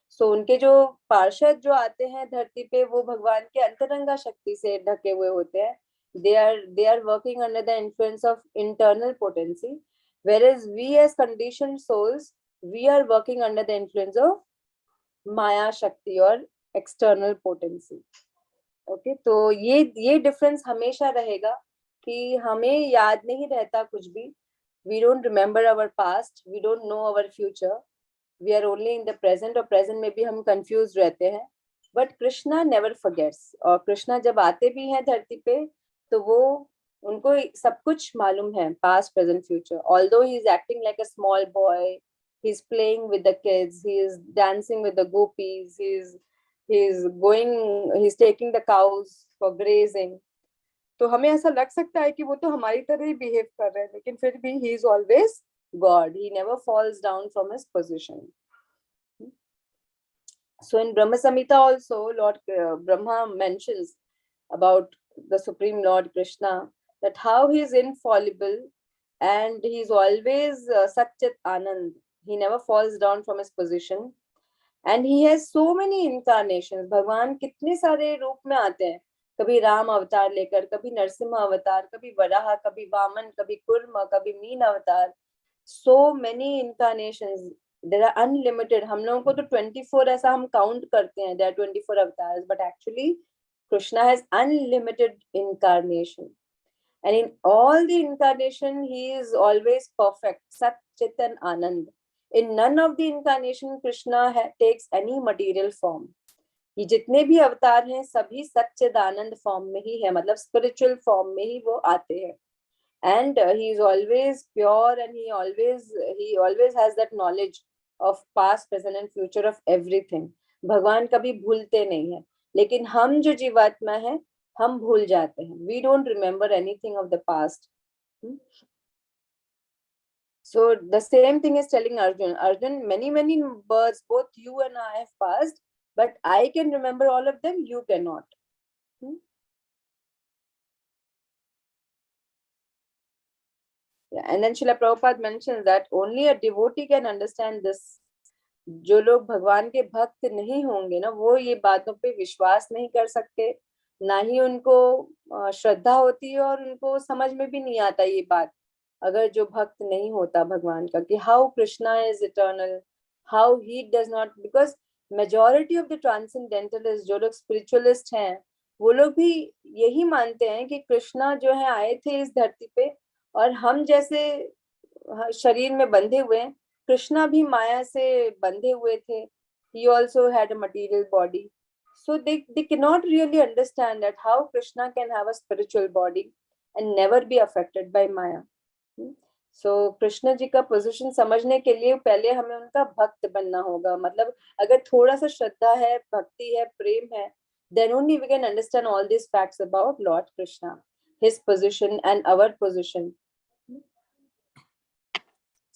So उनके जो पार्षद जो आते हैं धरती पे वो भगवान के अंतरंगा शक्ति से ढके हुए होते हैं. they are working under the influence of internal potency, whereas we as conditioned souls, we are working under the influence of maya shakti or external potency. Okay तो ये डिफरेंस हमेशा रहेगा कि हमें याद नहीं रहता कुछ भी. We don't remember our past, we don't know our future, we are only in the present, और प्रेजेंट में भी हम कंफ्यूज रहते हैं. बट कृष्णा नेवर फॉरगेट्स, और कृष्णा जब आते भी हैं धरती पे तो वो उनको सब कुछ मालूम है, past present future. Although he is acting like a small boy, he is playing with the kids, he is dancing with the gopis, he's taking the cows for grazing. तो हमें ऐसा लग सकता है कि वो तो हमारी तरह ही बिहेव कर रहे हैं, लेकिन फिर भी he is always God. He never falls down from his position. So in Brahma Samhita also, Lord Brahma mentions about the Supreme Lord Krishna, that how he is infallible and he is always Satchit Anand. He never falls down from his position. And he has so many incarnations. भगवान कितने सारे रूप में आते हैं, कभी राम अवतार लेकर, कभी नरसिम्हा अवतार, कभी वराह, कभी वामन, कभी कुर्म, कभी मीन अवतार. So many incarnations. There are unlimited. हम लोगों को तो 24 ऐसा हम काउंट करते हैं, there are 24 avatars, but actually Krishna has unlimited incarnation. And in all the incarnation, he is always perfect, Sat Chit and Anand. In none of the incarnation Krishna takes any material form. ये जितने भी अवतार हैं सभी सच्चिदानंद form में ही है, मतलब spiritual form में ही वो आते हैं. And he is always pure, and he always has that knowledge of past, present and future of everything. भगवान कभी भूलते नहीं है, लेकिन हम जो जीवात्मा है हम भूल जाते हैं. We don't remember anything of the past. So the same thing is telling Arjun, many births, both you and I have passed, but I can remember all of them, you cannot. Yeah, and then Srila Prabhupada mentions that only a devotee can understand this. जो लोग भगवान के भक्त नहीं होंगे ना, वो ये बातों पे विश्वास नहीं कर सकते, ना ही उनको श्रद्धा होती है, और उनको समझ में भी नहीं आता ये बात, अगर जो भक्त नहीं होता भगवान का, कि how Krishna is eternal, how he does not. Because majority of the transcendentalist, जो लोग स्पिरिचुअलिस्ट हैं, वो लोग भी यही मानते हैं कि कृष्णा जो है आए थे इस धरती पे, और हम जैसे शरीर में बंधे हुए हैं, कृष्णा भी माया से बंधे हुए थे. He also had a material body. So they cannot really understand that how Krishna can have a spiritual body and never be affected by Maya. So Krishna ji का पोजीशन समझने के लिए पहले हमें उनका भक्त बनना होगा. मतलब अगर थोड़ा सा श्रद्धा है, भक्ति है, प्रेम है, then only we can understand all these facts about Lord Krishna, his position and our position.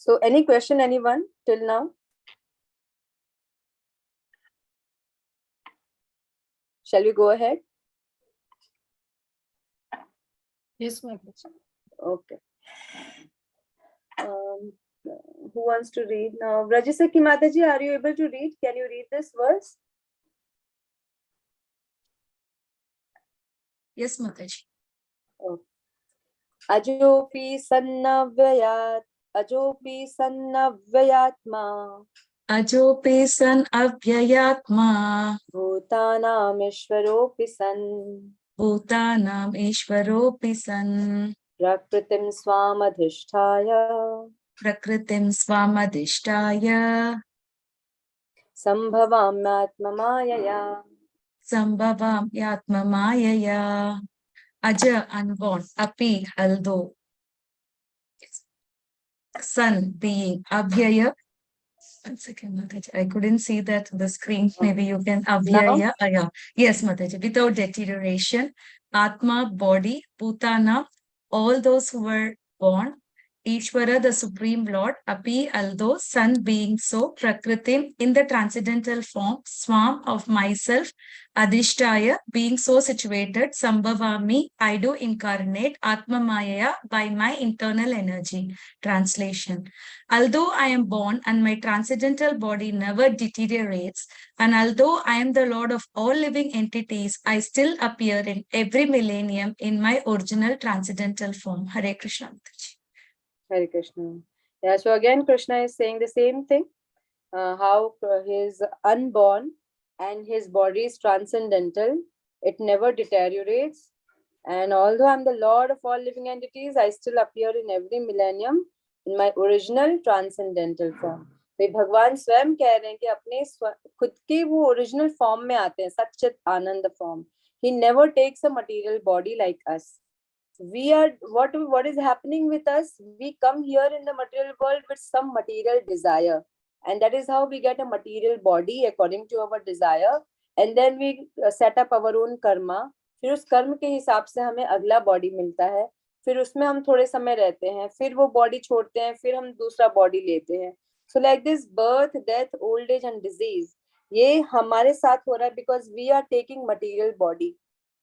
So any question, anyone till now? Shall we go ahead? Yes, ma'am. Okay. Who wants to read now? Rajasaki Mataji, are you able to read? Can you read this verse? Yes, Mataji. Okay. Ajopi sannavayatma Ajopi san avyayatma bhutanam ishvaropi san bhutanam ishvaropi san prakritim swamadhisthaya prakritim swamadhishtaya sambhavamyatmamayaya. sambhavam yatma mayaya. Aja, unborn. Api, although. Son, being. Abhyaya, One second, Mataji. I couldn't see that the screen. Maybe you can up here. Now? Yeah. Yeah. Yes, Mataji. Without deterioration, Atma, body, Bhutana, all those who were born, Ishvara, the Supreme Lord, Api, although Sun being so, Prakritim in the transcendental form, Swam of myself, Adhishtaya being so situated, Sambhavami, I do incarnate, Atma Maya by my internal energy. Translation. Although I am born and my transcendental body never deteriorates, and although I am the Lord of all living entities, I still appear in every millennium in my original transcendental form. Hare Krishna. Mataji. Hare Krishna. Yeah, so again, Krishna is saying the same thing, how he is unborn and his body is transcendental. It never deteriorates. And although I'm the Lord of all living entities, I still appear in every millennium in my original transcendental form. तो भगवान स्वयं कह रहे हैं कि अपने खुद के वो ओरिजिनल फॉर्म में आते हैं, सच्चित आनंद form. He never takes a material body like us. We are what is happening with us? We come here in the material world with some material desire, and that is how we get a material body according to our desire, and then we set up our own karma. फिर उस कर्म के हिसाब से हमें अगला body मिलता है, फिर उसमें हम थोड़े समय रहते हैं, फिर वो बॉडी छोड़ते हैं, फिर हम दूसरा बॉडी लेते हैं. So like this birth, death, old age and disease, ये हमारे साथ हो रहा है because we are taking material body.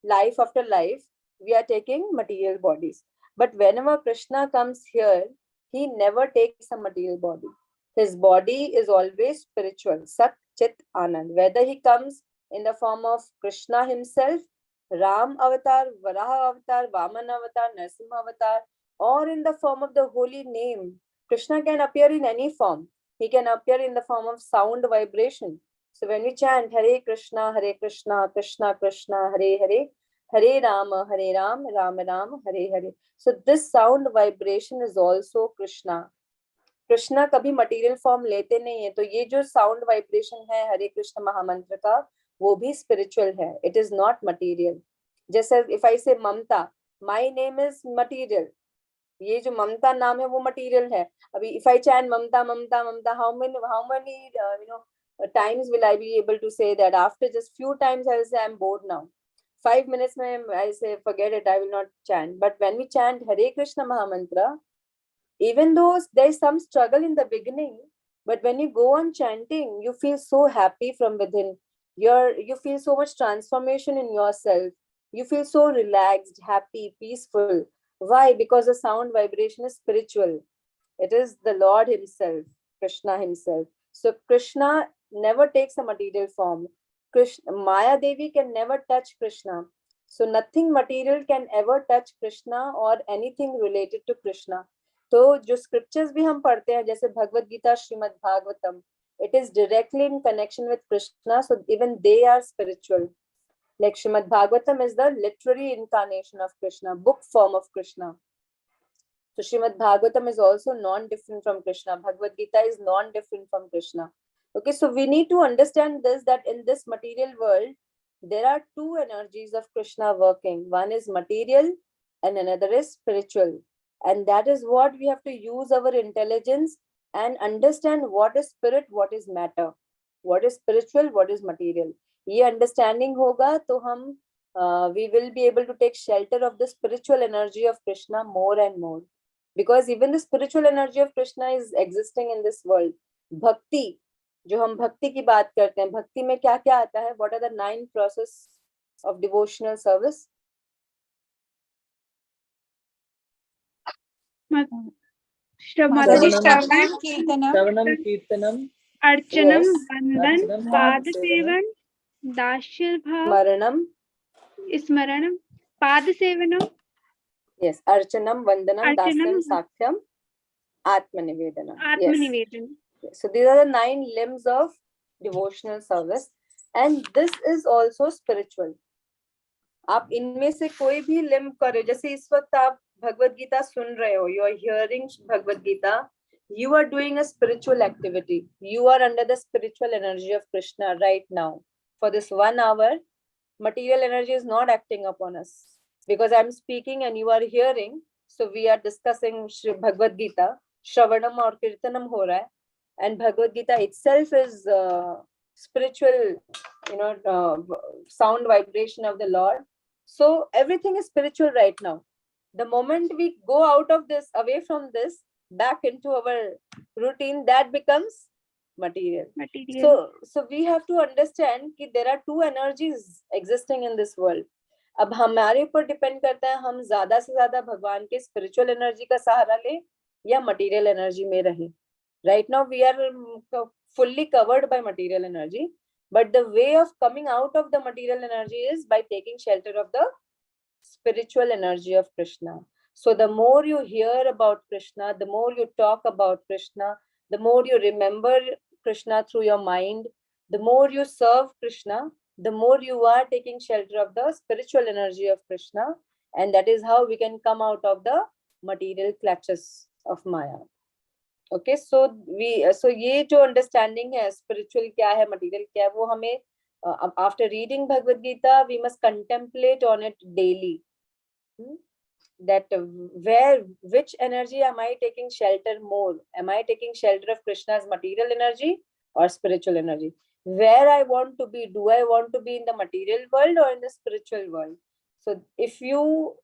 Life after life we are taking material bodies. But whenever Krishna comes here, he never takes a material body. His body is always spiritual, Sat, Chit, Anand. Whether he comes in the form of Krishna himself, Ram avatar, Varaha avatar, Vaman avatar, Narasimha avatar, or in the form of the holy name. Krishna can appear in any form. He can appear in the form of sound vibration. So when we chant Hare Krishna, Krishna Krishna, Hare Hare, Hare Ram, Ram Ram, Hare Hare. So this sound vibration is also Krishna. Krishna कभी material form लेते नहीं है, तो ये जो sound vibration है हरे कृष्ण महामंत्र का, वो भी spiritual है. It is not material. जैसे if I say Mamta, my name is material. ये जो ममता नाम है वो material है. अभी if I chant Mamta, Mamta, Mamta, how many times will I be able to say that? After just few times I will say I'm bored now. 5 minutes I say forget it, I will not chant. But when we chant Hare Krishna Mahamantra, even though there is some struggle in the beginning, but when you go on chanting, you feel so happy from within. You feel so much transformation in yourself. You feel so relaxed, happy, peaceful. Why? Because the sound vibration is spiritual. It is the Lord himself, Krishna himself. So Krishna never takes a material form. Maya Devi can never touch Krishna. So nothing material can ever touch Krishna or anything related to Krishna. तो जो scriptures भी हम पढ़ते हैं जैसे Bhagavad Gita, Shrimad Bhagavatam, it is directly in connection with Krishna, so even they are spiritual. Like Srimad Bhagavatam is the literary incarnation of Krishna, book form of Krishna. So Srimad Bhagavatam is also non-different from Krishna. Bhagavad Gita is non-different from Krishna. Okay, so we need to understand this, that in this material world, there are two energies of Krishna working. One is material and another is spiritual. And that is what we have to use our intelligence and understand what is spirit, what is matter, what is spiritual, what is material. ये understanding होगा तो हम we will be able to take shelter of the spiritual energy of Krishna more and more. Because even the spiritual energy of Krishna is existing in this world. Bhakti, जो हम भक्ति की बात करते हैं, भक्ति में क्या क्या आता है? What are the 9 process of devotional service? Shravanam Kirtanam, Archanam, Yes. Vandan, Archanam, Padasevan, Dashil Bhav, Smaranam. Smaranam, Padasevanam, Yes. Archanam, Vandanam, Archanam, Dasyam, Sakhyam, Atmanivedanam. Yes. Atmanivedan. So these are the 9 limbs of devotional service, and this is also spiritual. आप इनमें से कोई भी limb करो, जैसे इस वक्त आप भगवद गीता सुन रहे हो, you are hearing Bhagavad Gita, you are doing a spiritual activity. You are under the spiritual energy of Krishna right now. For this 1 hour, material energy is not acting upon us because I'm speaking and you are hearing. So we are discussing Bhagavad Gita, Shravanam और Kirtanam हो रहा है. and Bhagavad Gita itself is spiritual, sound vibration of the Lord. So everything is spiritual right now. The moment we go out of this, away from this, back into our routine, that becomes material. Material. So we have to understand that there are two energies existing in this world. अब हमारे ऊपर depend करता है हम ज्यादा से ज्यादा भगवान के स्पिरिचुअल एनर्जी का सहारा ले या मटेरियल एनर्जी में रहे. Right now we are fully covered by material energy, but the way of coming out of the material energy is by taking shelter of the spiritual energy of Krishna. So the more you hear about Krishna, the more you talk about Krishna, the more you remember Krishna through your mind, the more you serve Krishna, the more you are taking shelter of the spiritual energy of Krishna, and that is how we can come out of the material clutches of Maya. Okay, so ये जो understanding है spiritual क्या है, material क्या है, वो हमें after reading Bhagavad Gita we must contemplate on it daily. That which energy am I taking shelter more? Am I taking shelter of Krishna's material energy or spiritual energy? Where I want to be? Do I want to be in the material world or in the spiritual world? So if you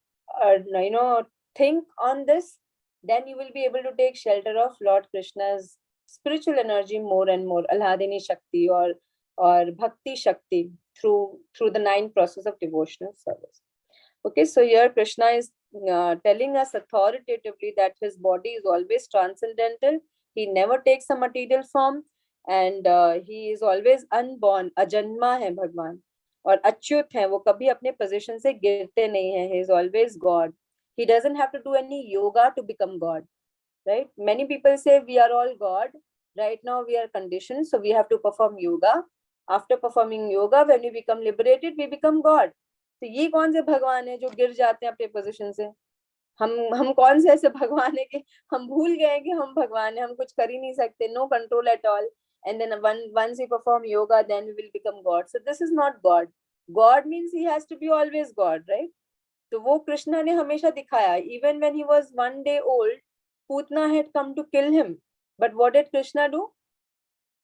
think on this, then you will be able to take shelter of Lord Krishna's spiritual energy more and more, Alhadini Shakti or Bhakti Shakti through the 9 process of devotional service. Okay, so here Krishna is telling us authoritatively that his body is always transcendental. He never takes a material form, and he is always unborn. Ajanma hai Bhagwan. और अच्युत है, वो कभी अपने position से गिरते नहीं है. He is always God. He doesn't have to do any yoga to become God, right? Many people say we are all God. Right now we are conditioned, so we have to perform yoga. After performing yoga, when we become liberated, we become God. तो ये कौन से भगवान है जो गिर जाते हैं अपने पोजीशन से? हम कौन से ऐसे भगवान है कि हम भूल गए कि हम भगवान हैं, हम कुछ कर ही नहीं सकते, no control at all, and then once we perform yoga, then we will become God. So this is not God. God means he has to be always God, right? तो वो कृष्णा ने हमेशा दिखाया. Even when he was 1 day old, Putna had come to kill him, but what did Krishna do?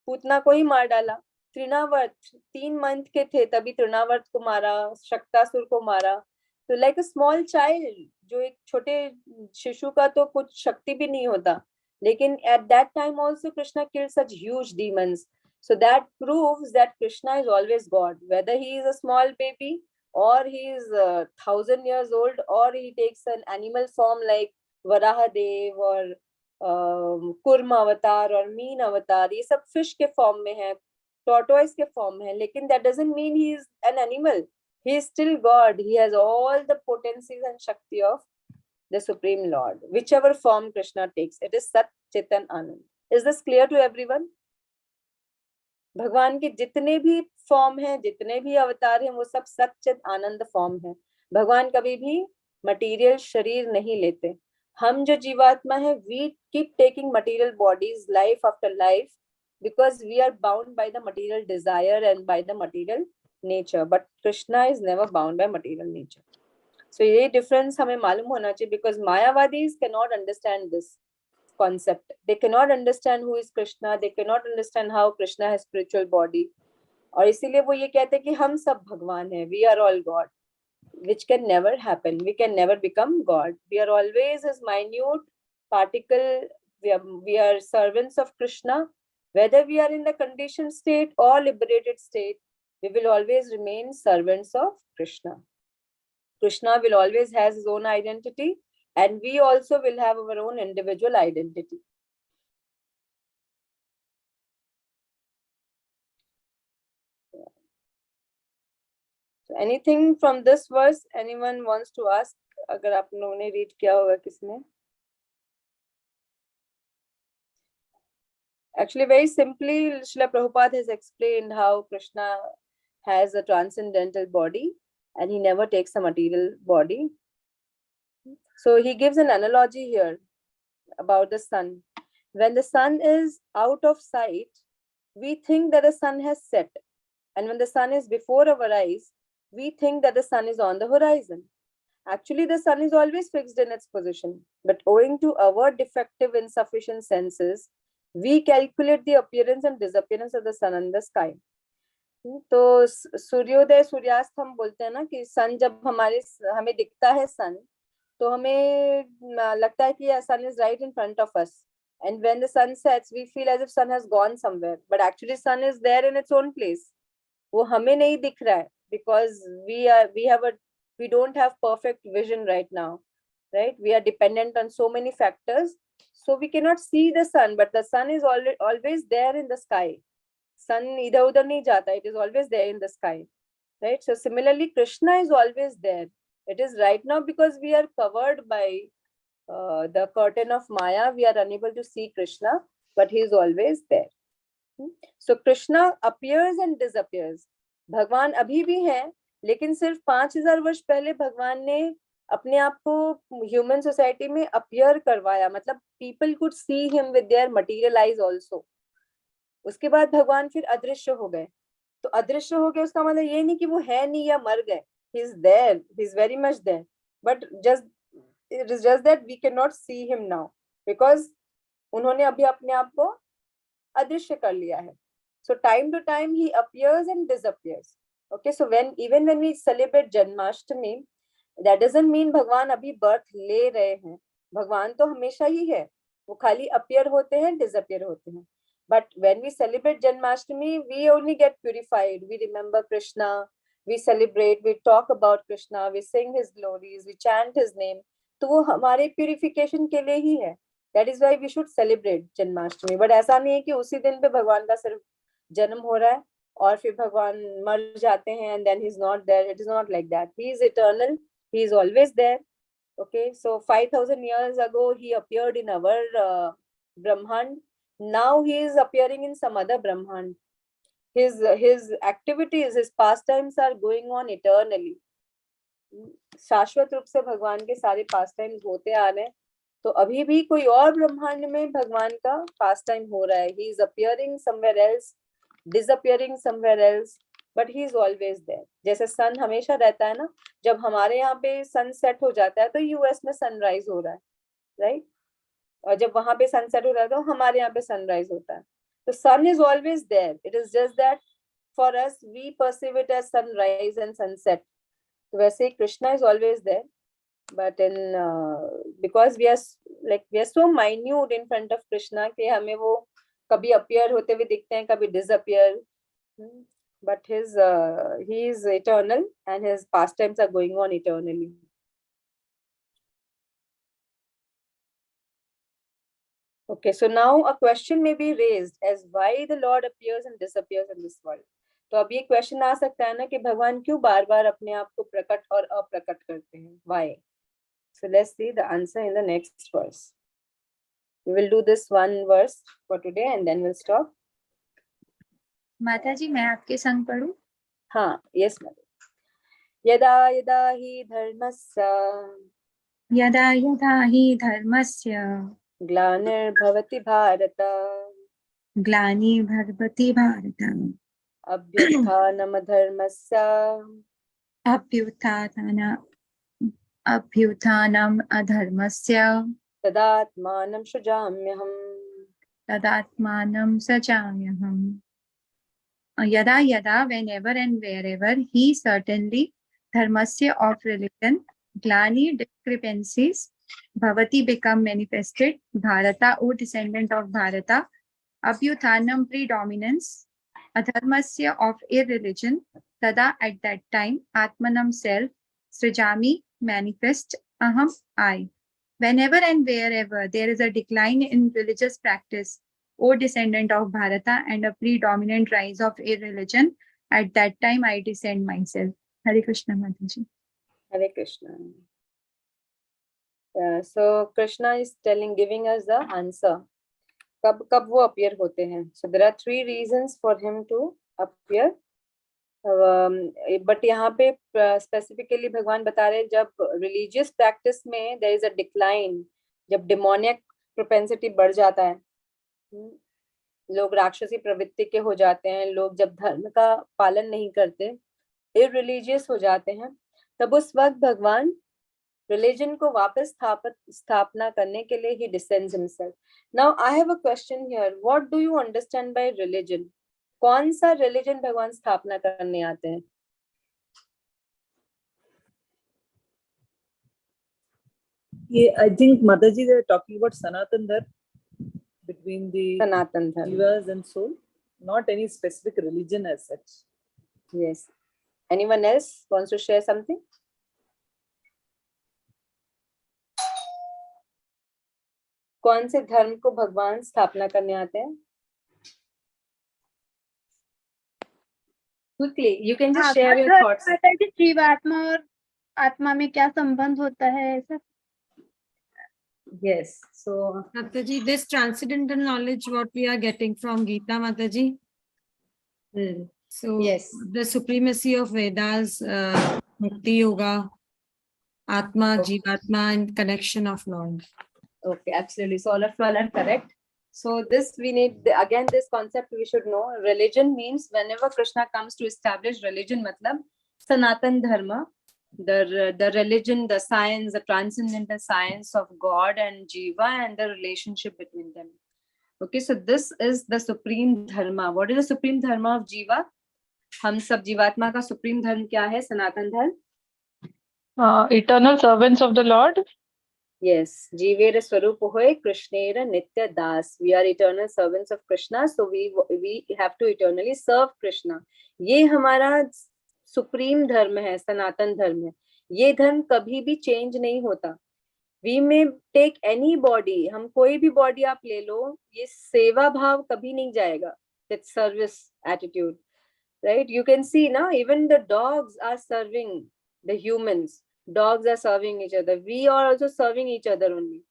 Putna को ही मार डाला. Trinavarta 3 month के थे तभी त्रिनावर्त को मारा, शक्तासुर को मारा. तो like a small child, जो एक छोटे शिशु का तो कुछ शक्ति भी नहीं होता, लेकिन at that time also Krishna killed such huge demons. So that proves that Krishna is always God, whether he is a small baby or he is 1,000 years old, or he takes an animal form like Varahadev or Kurma avatar or Mean avatar. ये सब fish के form में है, tortoise के form है, लेकिन that doesn't mean he is an animal. He is still God. He has all the potencies and Shakti of the Supreme Lord. Whichever form Krishna takes, it is Sat Chitan Anand. Is this clear to everyone? भगवान के जितने भी form हैं, जितने भी अवतार हैं, वो सब सच्चित आनंद फॉर्म है. भगवान कभी भी मटेरियल शरीर नहीं लेते. हम जो जीवात्मा है, we keep taking material bodies life after life because we are bound by the material desire and by the material nature, but Krishna is never bound by material nature. So ये difference हमें मालूम होना चाहिए, because Mayavadis cannot understand this concept. They cannot understand who is Krishna. They cannot understand how Krishna has spiritual body. और इसीलिए वो ये कहते हैं कि हम सब भगवान हैं. We are all God, which can never happen. We can never become God. We are always as minute particle. We are servants of Krishna. Whether we are in the conditioned state or liberated state, we will always remain servants of Krishna. Krishna will always has his own identity, and we also will have our own individual identity. So anything from this verse anyone wants to ask? अगर आप लोगों ने read किया होगा किसने? Actually, very simply, Srila Prabhupada has explained how Krishna has a transcendental body and he never takes a material body. So he gives an analogy here about the sun. When the sun is out of sight, we think that the sun has set. And when the sun is before our eyes, we think that the sun is on the horizon. Actually, the sun is always fixed in its position. But owing to our defective, insufficient senses, We calculate the appearance and disappearance of the sun in the sky. तो सूर्योदय सूर्यास्त हम बोलते हैं ना कि सन जब हमें दिखता है सन, तो हमें लगता है कि sun is right in front of us. And when the sun sets, we feel as if sun has gone somewhere. But actually sun is there in its own place. वो हमें नहीं दिख रहा है because we don't have perfect vision right now, right? We are dependent on so many factors, so we cannot see the sun, but the sun is always there in the sky. Sun इधर उधर नहीं जाता, it is always there in the sky, right? So similarly, Krishna is always there. It is right now because we are covered by the curtain of Maya, we are unable to see Krishna, but he is always there. So Krishna appears and disappears. भगवान अभी भी हैं, लेकिन सिर्फ 5000 वर्ष पहले भगवान ने अपने आप को ह्यूमन सोसाइटी में अपीयर करवाया, मतलब people could see him with their material eyes also. उसके बाद भगवान फिर अदृश्य हो गए. तो अदृश्य हो गए उसका मतलब ये नहीं कि वो है नहीं या मर गए. He is there, he is very much there, but it is just that we cannot see him now because उन्होंने अभी अपने आप को अदृश्य कर लिया है. So time to time he appears and disappears. Okay, so even when we celebrate Janmashtami, that doesn't mean भगवान अभी birth ले रहे हैं. भगवान तो हमेशा ही है, वो खाली appear होते हैं, disappear होते हैं. But when we celebrate Janmashtami, we only get purified. We remember Krishna, we celebrate, we talk about Krishna, we sing his glories, we chant his name. तो वो हमारे purification के लिए ही है. That is why we should celebrate Janmashtami. But ऐसा नहीं है कि उसी दिन पे भगवान का सिर्फ जन्म हो रहा है और फिर भगवान मर जाते हैं and then he's not there. It is not like that. He is eternal. He is always there. Okay, so 5000 years ago he appeared in our Brahmand. Now he is appearing in some other Brahmand. His activities, his pastimes are going on eternally. शाश्वत रूप से भगवान के सारे pastimes होते आ रहे हैं. तो अभी भी कोई और ब्रह्मांड में भगवान का pastime हो रहा है. He is appearing somewhere else, disappearing somewhere else, but he is always there. जैसे sun हमेशा रहता है ना, जब हमारे यहाँ पे sunset हो जाता है तो US में sunrise हो रहा है, right? और जब वहां पे sunset हो रहा है तो हमारे यहाँ पे sunrise होता है. The sun is always there. It is just that for us we perceive it as sunrise and sunset. So वैसे Krishna is always there, but in because we are so minute in front of Krishna कि हमें वो कभी appear होते हुए दिखते हैं, कभी disappear. But he is eternal and his pastimes are going on eternally. Okay, so now a question may be raised as why the Lord appears and disappears in this world. तो अब ये question आ सकता है ना कि भगवान क्यों बार बार अपने आप को प्रकट और अप्रकट करते हैं? Why? So let's see the answer in the next verse. We will do this one verse for today and then we'll stop. माता जी मैं आपके संग पढ़ूं? हाँ, yes mother. यदा यदा हि धर्मस्य यदा यदा हि धर्मस्य ग्लानिर्भवति भारत ग्लानिर्भवति भारत अभ्युत्थानम् धर्मस्य अभ्युत्थानम् अधर्मस्य तदात्मानं सृजाम्यहम् तदात्मानं सृजाम्यहम्. Yada yada, whenever and wherever, he certainly, dharmasya of religion, glani discrepancies, bhavati become manifested, bharata, O descendant of Bharata, abhyuthanam predominance, adharmasya of irreligion, tada at that time, atmanam self, srijami manifest, aham I. Whenever and wherever there is a decline in religious practice, O descendant of Bharata, and a predominant rise of irreligion, at that time I descend myself. Hare Krishna Mataji. Hare Krishna. So Krishna is giving us the answer. कब वो appear होते हैं? So there are 3 reasons for him to appear. But यहाँ पे specifically भगवान बता रहे हैं जब religious practice में there is a decline, जब demoniac propensity बढ़ जाता है, लोग राक्षसी प्रवृत्ति के हो जाते हैं, लोग जब धर्म का पालन नहीं करते, इररिलीजियस हो जाते हैं, तब उस वक्त भगवान रिलीजन को वापस स्थापना करने के लिए he descends himself. Now I have a question here. What do you understand by religion? कौन सा religion भगवान स्थापना करने आते हैं? ये I think Mataji they are talking about Sanatan Dharma, between the सनातन धर्म. jivas and soul, not any specific religion as such. Yes. Anyone else wants to share something? कौन से धर्म को भगवान स्थापना करने आते हैं? Quickly, you can just share your thoughts. माता जी जीवात्मा और आत्मा में क्या संबंध होता है ऐसा? Yes. So Mataji, this transcendental knowledge what we are getting from Gita, Mataji. So yes. the supremacy of Vedas, Bhakti Yoga, Atma, Okay. Jivatma, and connection of Lord. Okay, absolutely. So all of you all are correct. So this we need, again, this concept we should know. Religion means whenever Krishna comes to establish religion, matlab Sanatan Dharma, the religion, the science, the transcendental science of God and Jiva and the relationship between them. Okay, so this is the supreme dharma. What is the supreme dharma of Jiva? हम सब जीवात्मा का supreme धर्म क्या है? सनातन धर्म. Eternal servants of the Lord. Yes, Jivera Swarup hoy Krishnera Nitya Das. We are eternal servants of Krishna, so we have to eternally serve Krishna. ये हमारा supreme धर्म है, सनातन धर्म है. ये धर्म कभी भी change नहीं होता. We may take any body, हम कोई भी body आप ले लो, ये सेवा भाव कभी नहीं जाएगा. That service attitude, right? You can see now, even the dogs are serving the humans. Dogs are serving each other. We are also serving each other only.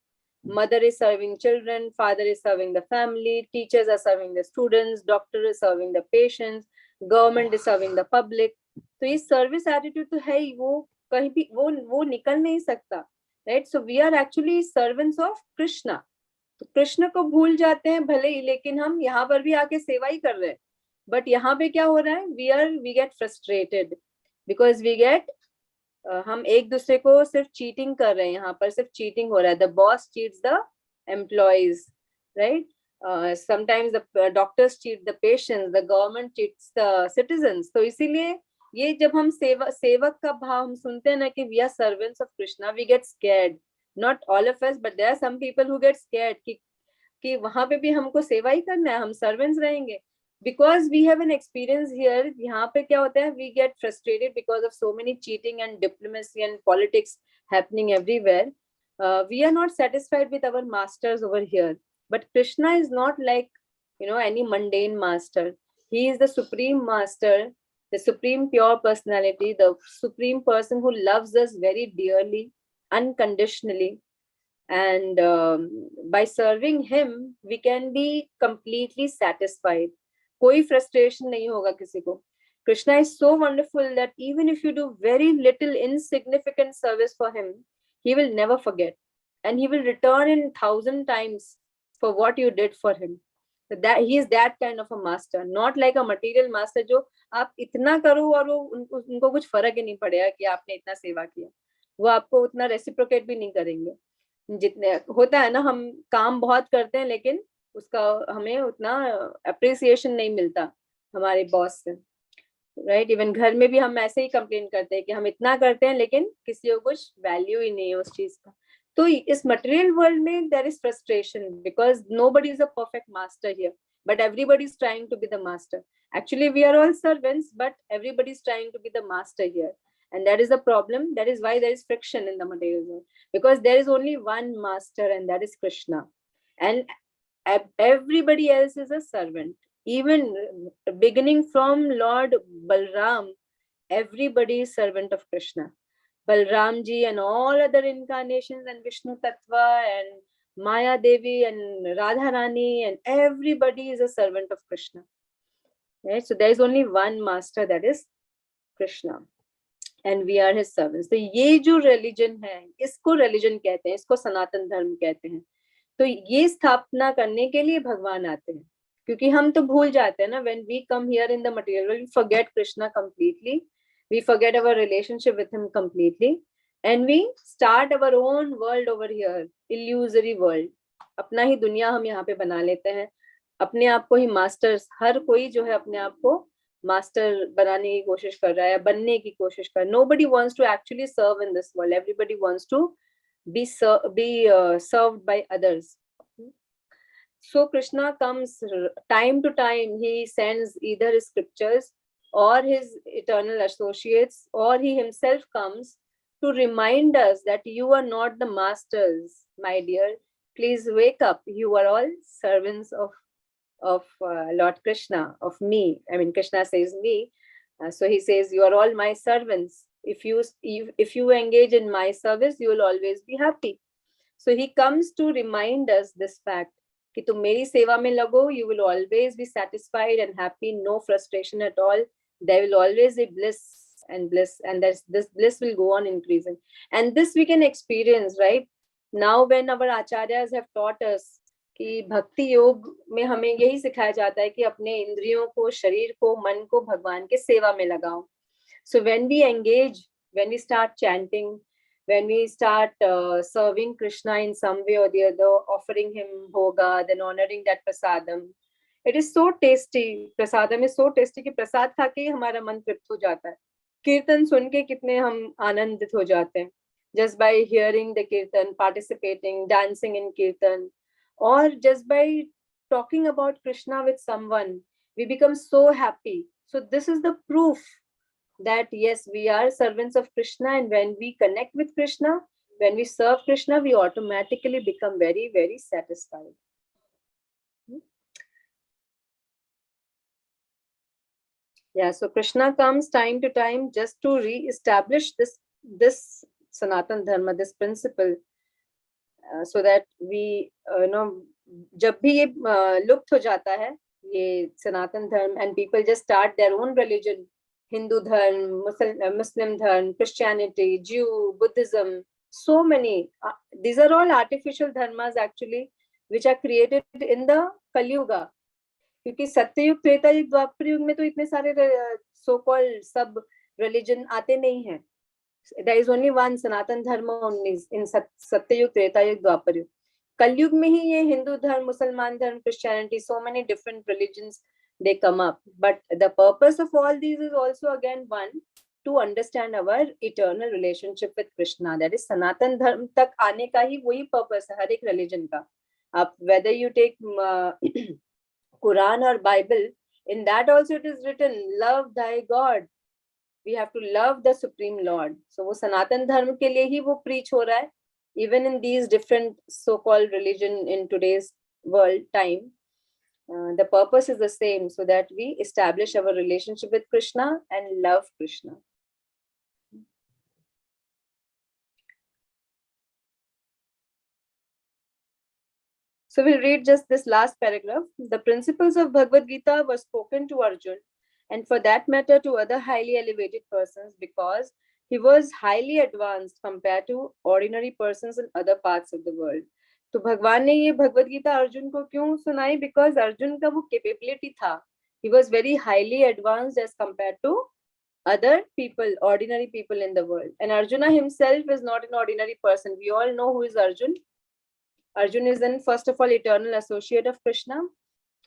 Mother is serving children, father is serving the family, teachers are serving the students, doctor is serving the patients, government is serving the public. तो ये service attitude तो है ही, वो कहीं भी वो निकल नहीं सकता, right? So we are actually servants of Krishna. तो कृष्ण को भूल जाते हैं भले ही, लेकिन हम यहाँ पर भी आके सेवा ही कर रहे हैं. But यहाँ पे क्या हो रहा है? We get frustrated because we get हम एक दूसरे को सिर्फ चीटिंग कर रहे हैं. यहाँ पर सिर्फ चीटिंग हो रहा है. The boss cheats the employees, right? Sometimes the doctors cheat the patients, the government cheats the citizens. तो इसीलिए ये जब हम सेवक का भाव हम सुनते हैं ना कि we are servants of Krishna, we get scared. Not all of us, but there are some people who get scared कि वहां पे भी हमको सेवा ही करना है, हम servants रहेंगे. Because we have an experience here, यहाँ पे क्या होता है? We get frustrated because of so many cheating and diplomacy and politics happening everywhere. We are not satisfied with our masters over here. But Krishna is not like, any mundane master. He is the supreme master, the supreme pure personality, the supreme person who loves us very dearly, unconditionally. And by serving him, we can be completely satisfied. कोई frustration नहीं होगा किसी को. Krishna is so wonderful that even if you do very little insignificant service for him, he will never forget. And he will return in 1,000 times for what you did for him. So that he is that kind of a master, not like a material master जो आप इतना करो और वो उनको कुछ फर्क ही नहीं पड़ेगा कि आपने इतना सेवा किया. वो आपको उतना reciprocate भी नहीं करेंगे. जितने होता है ना, हम काम बहुत करते हैं लेकिन उसका हमें उतना अप्रिसिएशन नहीं मिलता हमारे बॉस से, राइट? इवन घर में भी हम ऐसे ही कंप्लेन करते हैं कि हम इतना करते हैं लेकिन किसी को कुछ वैल्यू ही नहीं है उस चीज का. तो इस मटेरियल वर्ल्ड में there is frustration because nobody is a perfect master here, but everybody is trying to be the master. Actually, we are all servants, but everybody is trying to be the master here. And that is the problem. That is why there is friction in the material world. Because there is only one master, and that is Krishna. And everybody else is a servant. Even beginning from Lord Balram, everybody is servant of Krishna. Balram ji and all other incarnations and Vishnu Tattva and Maya Devi and Radharani and everybody is a servant of Krishna. Right? So there is only one master, that is Krishna, and we are his servants. तो ये जो religion है, इसको religion कहते हैं, इसको सनातन धर्म कहते हैं. तो ये स्थापना करने के लिए भगवान आते हैं, क्योंकि हम तो भूल जाते हैं ना, when we come here in the material world, we forget Krishna completely, we forget our relationship with him completely, and we start our own world over here, illusory world. अपना ही दुनिया हम यहाँ पे बना लेते हैं, अपने आप को ही मास्टर्स, हर कोई जो है अपने आप को मास्टर बनाने की कोशिश कर रहा है, बनने की कोशिश कर. Nobody wants to actually serve in this world. Everybody wants to be served by others. So Krishna comes time to time. He sends either his scriptures or his eternal associates, or he himself comes to remind us that you are not the masters, my dear. Please wake up. You are all servants of Lord Krishna, of me. I mean, Krishna says me. So he says, you are all my servants. If you engage in my service, you will always be happy. So he comes to remind us this fact कि तुम मेरी सेवा में लगो, you will always be satisfied and happy, no frustration at all. There will always be bliss, and this bliss will go on increasing. And this we can experience, right? Now when our acharyas have taught us कि भक्ति योग में हमें यही सिखाया जाता है कि अपने इंद्रियों को, शरीर को, मन को भगवान के सेवा में लगाओ. So when we engage, when we start chanting, when we start serving Krishna in some way or the other, offering him bhoga, then honoring that prasadam, it is so tasty. Prasadam is so tasty कि प्रसाद खा के ही हमारा मन तृप्त हो जाता है. कीर्तन सुन के कितने हम आनंदित हो जाते हैं, just by hearing the kirtan, participating, dancing in kirtan, or just by talking about Krishna with someone, we become so happy. So this is the proof that yes, we are servants of Krishna, and when we connect with Krishna, when we serve Krishna, we automatically become very, very satisfied. Yeah, so Krishna comes time to time just to re-establish this Sanatan Dharma, this principle, so that we जब भी ये लुप्त हो जाता है ये सनातन धर्म, and people just start their own religion, Hindu dharma, Muslim dharma, Christianity, Jew, Buddhism, so many. These are all artificial dharmas actually, which are created in the Kali Yuga. क्योंकि सत्ययुग, त्रेता युग, द्वापर युग में तो इतने सारे so called सब religion आते नहीं हैं. There is only one Sanatan Dharma only in Satyayug, Treta Yug, Dwapar Yug. Kalyug में ही ये Hindu धर्म, मुसलमान धर्म, Christianity, so many different religions they come up. But the purpose of all these is also again one, to understand our eternal relationship with Krishna. That is Sanatan धर्म तक आने का ही वही purpose है हर एक religion का. अब whether you take Quran or Bible, in that also it is written, love thy God. We have to love the Supreme Lord. So वो सनातन धर्म के लिए ही वो preach हो रहा है. Even in these different so-called religion in today's world time, the purpose is the same, so that we establish our relationship with Krishna and love Krishna. So we'll read just this last paragraph. The principles of Bhagavad Gita were spoken to Arjun, and for that matter to other highly elevated persons, because he was highly advanced compared to ordinary persons in other parts of the world. तो भगवान ने ये भगवद गीता अर्जुन को क्यों सुनाई? Because Arjun का वो capability था. He was very highly advanced as compared to other people, ordinary people in the world. And Arjuna himself is not an ordinary person. We all know who is Arjun. Arjun is then first of all eternal associate of Krishna.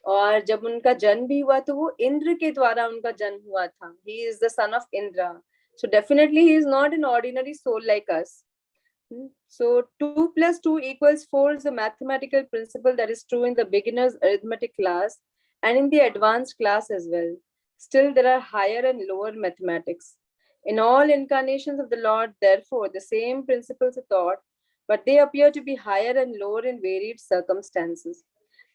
और जब उनका जन्म भी हुआ तो वो इंद्र के द्वारा उनका जन्म हुआ था. He is the son of Indra. So definitely he is not an ordinary soul like us. So 2 + 2 = 4 is a mathematical principle that is true in the beginner's arithmetic class and in the advanced class as well. Still, there are higher and lower mathematics. In all incarnations of the Lord, therefore, the same principles are taught, but they appear to be higher and lower in varied circumstances.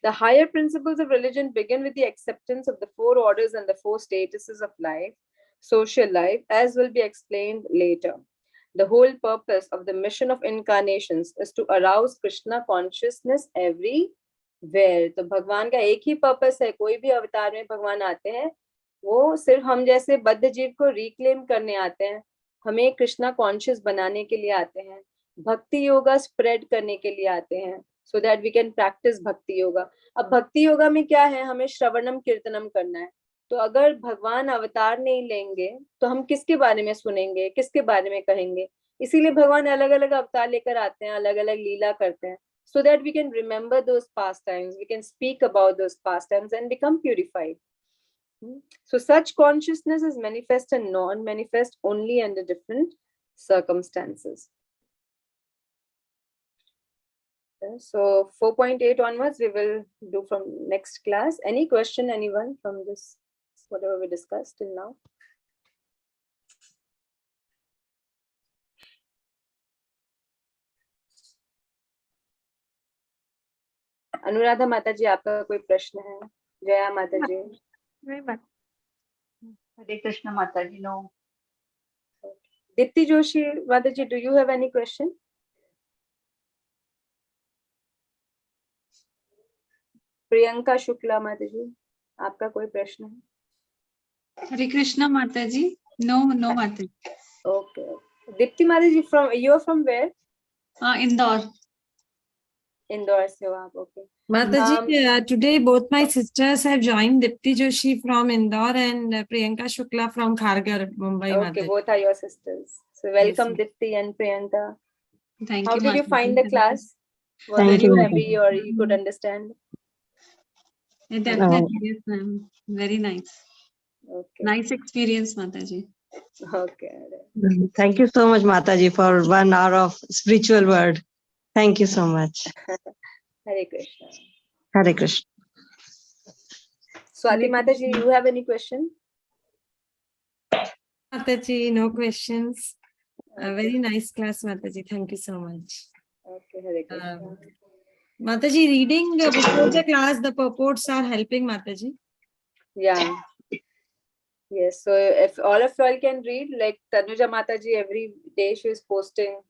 The higher principles of religion begin with the acceptance of the 4 orders and the 4 statuses of life, social life, as will be explained later. The whole purpose of the mission of incarnations is to arouse Krishna consciousness everywhere. तो भगवान का एक ही purpose है. कोई भी अवतार में भगवान आते हैं, वो सिर्फ हम जैसे बद्ध जीव को रिक्लेम करने आते हैं, हमें कृष्णा कॉन्शियस बनाने के लिए आते हैं, भक्ति योगा स्प्रेड करने के लिए आते हैं, so that we can practice भक्ति योगा. अब भक्ति योगा में क्या है? हमें श्रवणम कीर्तनम करना है. तो अगर भगवान अवतार नहीं लेंगे तो हम किसके बारे में सुनेंगे, किसके बारे में कहेंगे? इसीलिए भगवान अलग अलग अवतार लेकर आते हैं, अलग अलग लीला करते हैं, so that we can remember those pastimes, we can speak about those pastimes and become purified. So such consciousness is manifest and non-manifest only under different circumstances. So 4.8 onwards, we will do from next class. Any question, anyone from this, whatever we discussed till now? Anuradha माता जी, आपका कोई प्रश्न है? जया माता जी. Hare Krishna Mataji, no. Dipti Joshi माता जी, do you have any question? Priyanka Shukla माता जी, आपका कोई प्रश्न है? Hare Krishna Mataji. No, no Mataji. Okay. Dipti माता जी, you are from where? Indore. Indore से हो आप, okay. Mataji, today both my sisters have joined. Dipti Joshi from Indore and Priyanka Shukla from Kharghar, Mumbai. Okay, Mataji. both are your sisters. So welcome, Yes, Dipti and Priyanka. Thank How you. did you Mataji. find the class? Was Thank it you, heavy or you could understand? Definitely, yes, ma'am. Very nice. Okay. Nice experience, Mataji. Okay. Thank you so much, Mataji, for 1 hour of spiritual word. Thank you so much. Hare Krishna. Hare Krishna. Swati Mata ji, you have any question? Mataji, no questions. Okay. Very nice class, Mataji. Thank you so much. Okay, Hare Krishna. Mataji, reading before the class, the purports are helping, Mataji. Yeah. Yes, so if all of y'all can read, like Tanuja Mataji, every day she is posting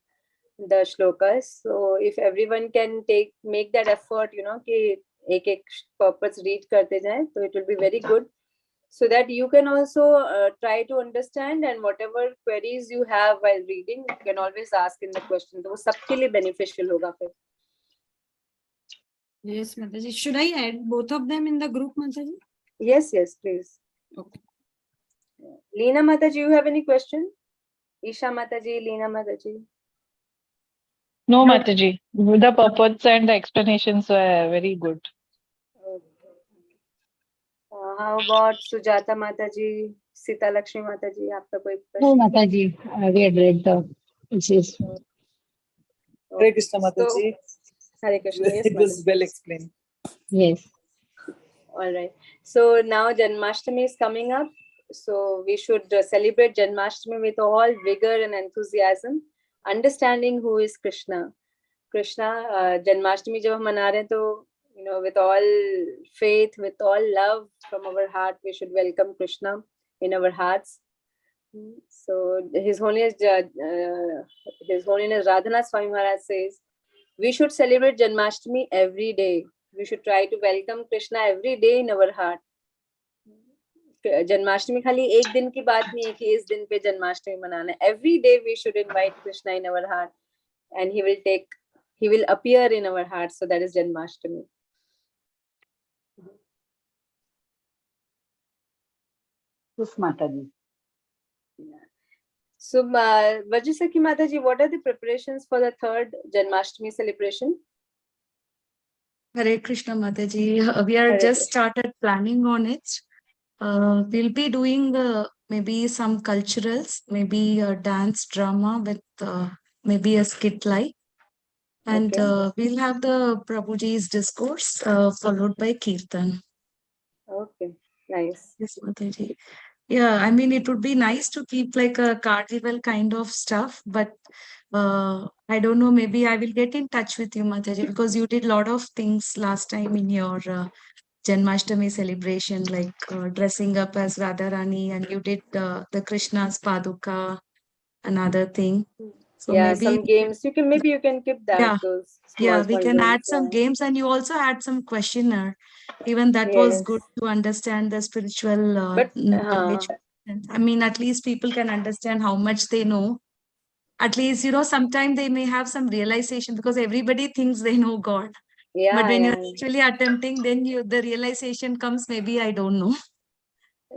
the shlokas. So if everyone can make that effort, you know, कि एक purpose read करते जाएं, so it will be very good. So that you can also try to understand, and whatever queries you have while reading, you can always ask in the question. तो वो सबके लिए beneficial होगा फिर. Yes, Mataji. Should I add both of them in the group, Mataji? Yes, yes, please. Okay. Leena Mataji, you have any question? Isha Mataji, Leena Mataji. No, Mataji. The purports and the explanations were very good. Okay. How about Sujata Mataji, Sita Lakshmi Mataji? आपका कोई No, प्रश्न? Mataji, we had read the essays. Hare Krishna So, Mataji. Hare Krishna. Yes, It was Mataji. well explained. Yes. All right. So now Janmashtami is coming up. So we should celebrate Janmashtami with all vigor and enthusiasm, understanding who is Krishna. Krishna, Janmashtami जब हम मना रहे हैं तो, you know, with all faith, with all love from our heart, we should welcome Krishna in our hearts. So His Holiness Radhanath Swami Maharaj says, we should celebrate Janmashtami every day. We should try to welcome Krishna every day in our heart. Janmashtami खाली एक दिन की बात नहीं है कि इस दिन पे जन्माष्टमी मनाना है. Every day we should invite Krishna in our heart, and he will appear in our heart. So that is Janmashtami. Yes, Mataji. So Vajrasakhi Mataji, what are the preparations for the third Janmashtami celebration? Hare Krishna Mataji. We are Hare just Krishna. started planning on it. We'll be doing maybe some culturals, maybe a dance drama with maybe a skit like. And Okay. we'll have the Prabhuji's discourse followed by Kirtan. Okay, nice. Yes, Mataji. Yeah, I mean, it would be nice to keep like a carnival kind of stuff, but I don't know, maybe I will get in touch with you, Mataji, because you did a lot of things last time in your Janmashtami celebration, like dressing up as Radharani, and you did the Krishna's Paduka, another thing. So Yeah, maybe, some games. Maybe you can keep that, yeah, those yeah, small we can add games. some games, and you also had some questionnaire. Even that was good Yes. to understand the spiritual But knowledge. I mean, at least people can understand how much they know. At least, you know, sometimes they may have some realization, because everybody thinks they know God. yeah, But when yeah. you're actually attempting, then the realization comes, maybe I don't know.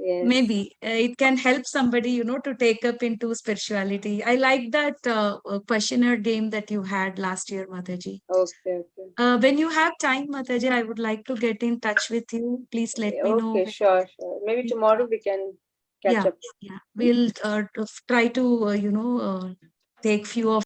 Yes. Maybe it can help somebody, to take up into spirituality. I like that questionnaire game that you had last year, Mataji. Okay, okay. When you have time, Mataji, I would like to get in touch with you. Please let me know. Okay, sure, sure. Maybe tomorrow we can catch Yeah, up. yeah. We'll try to, take few of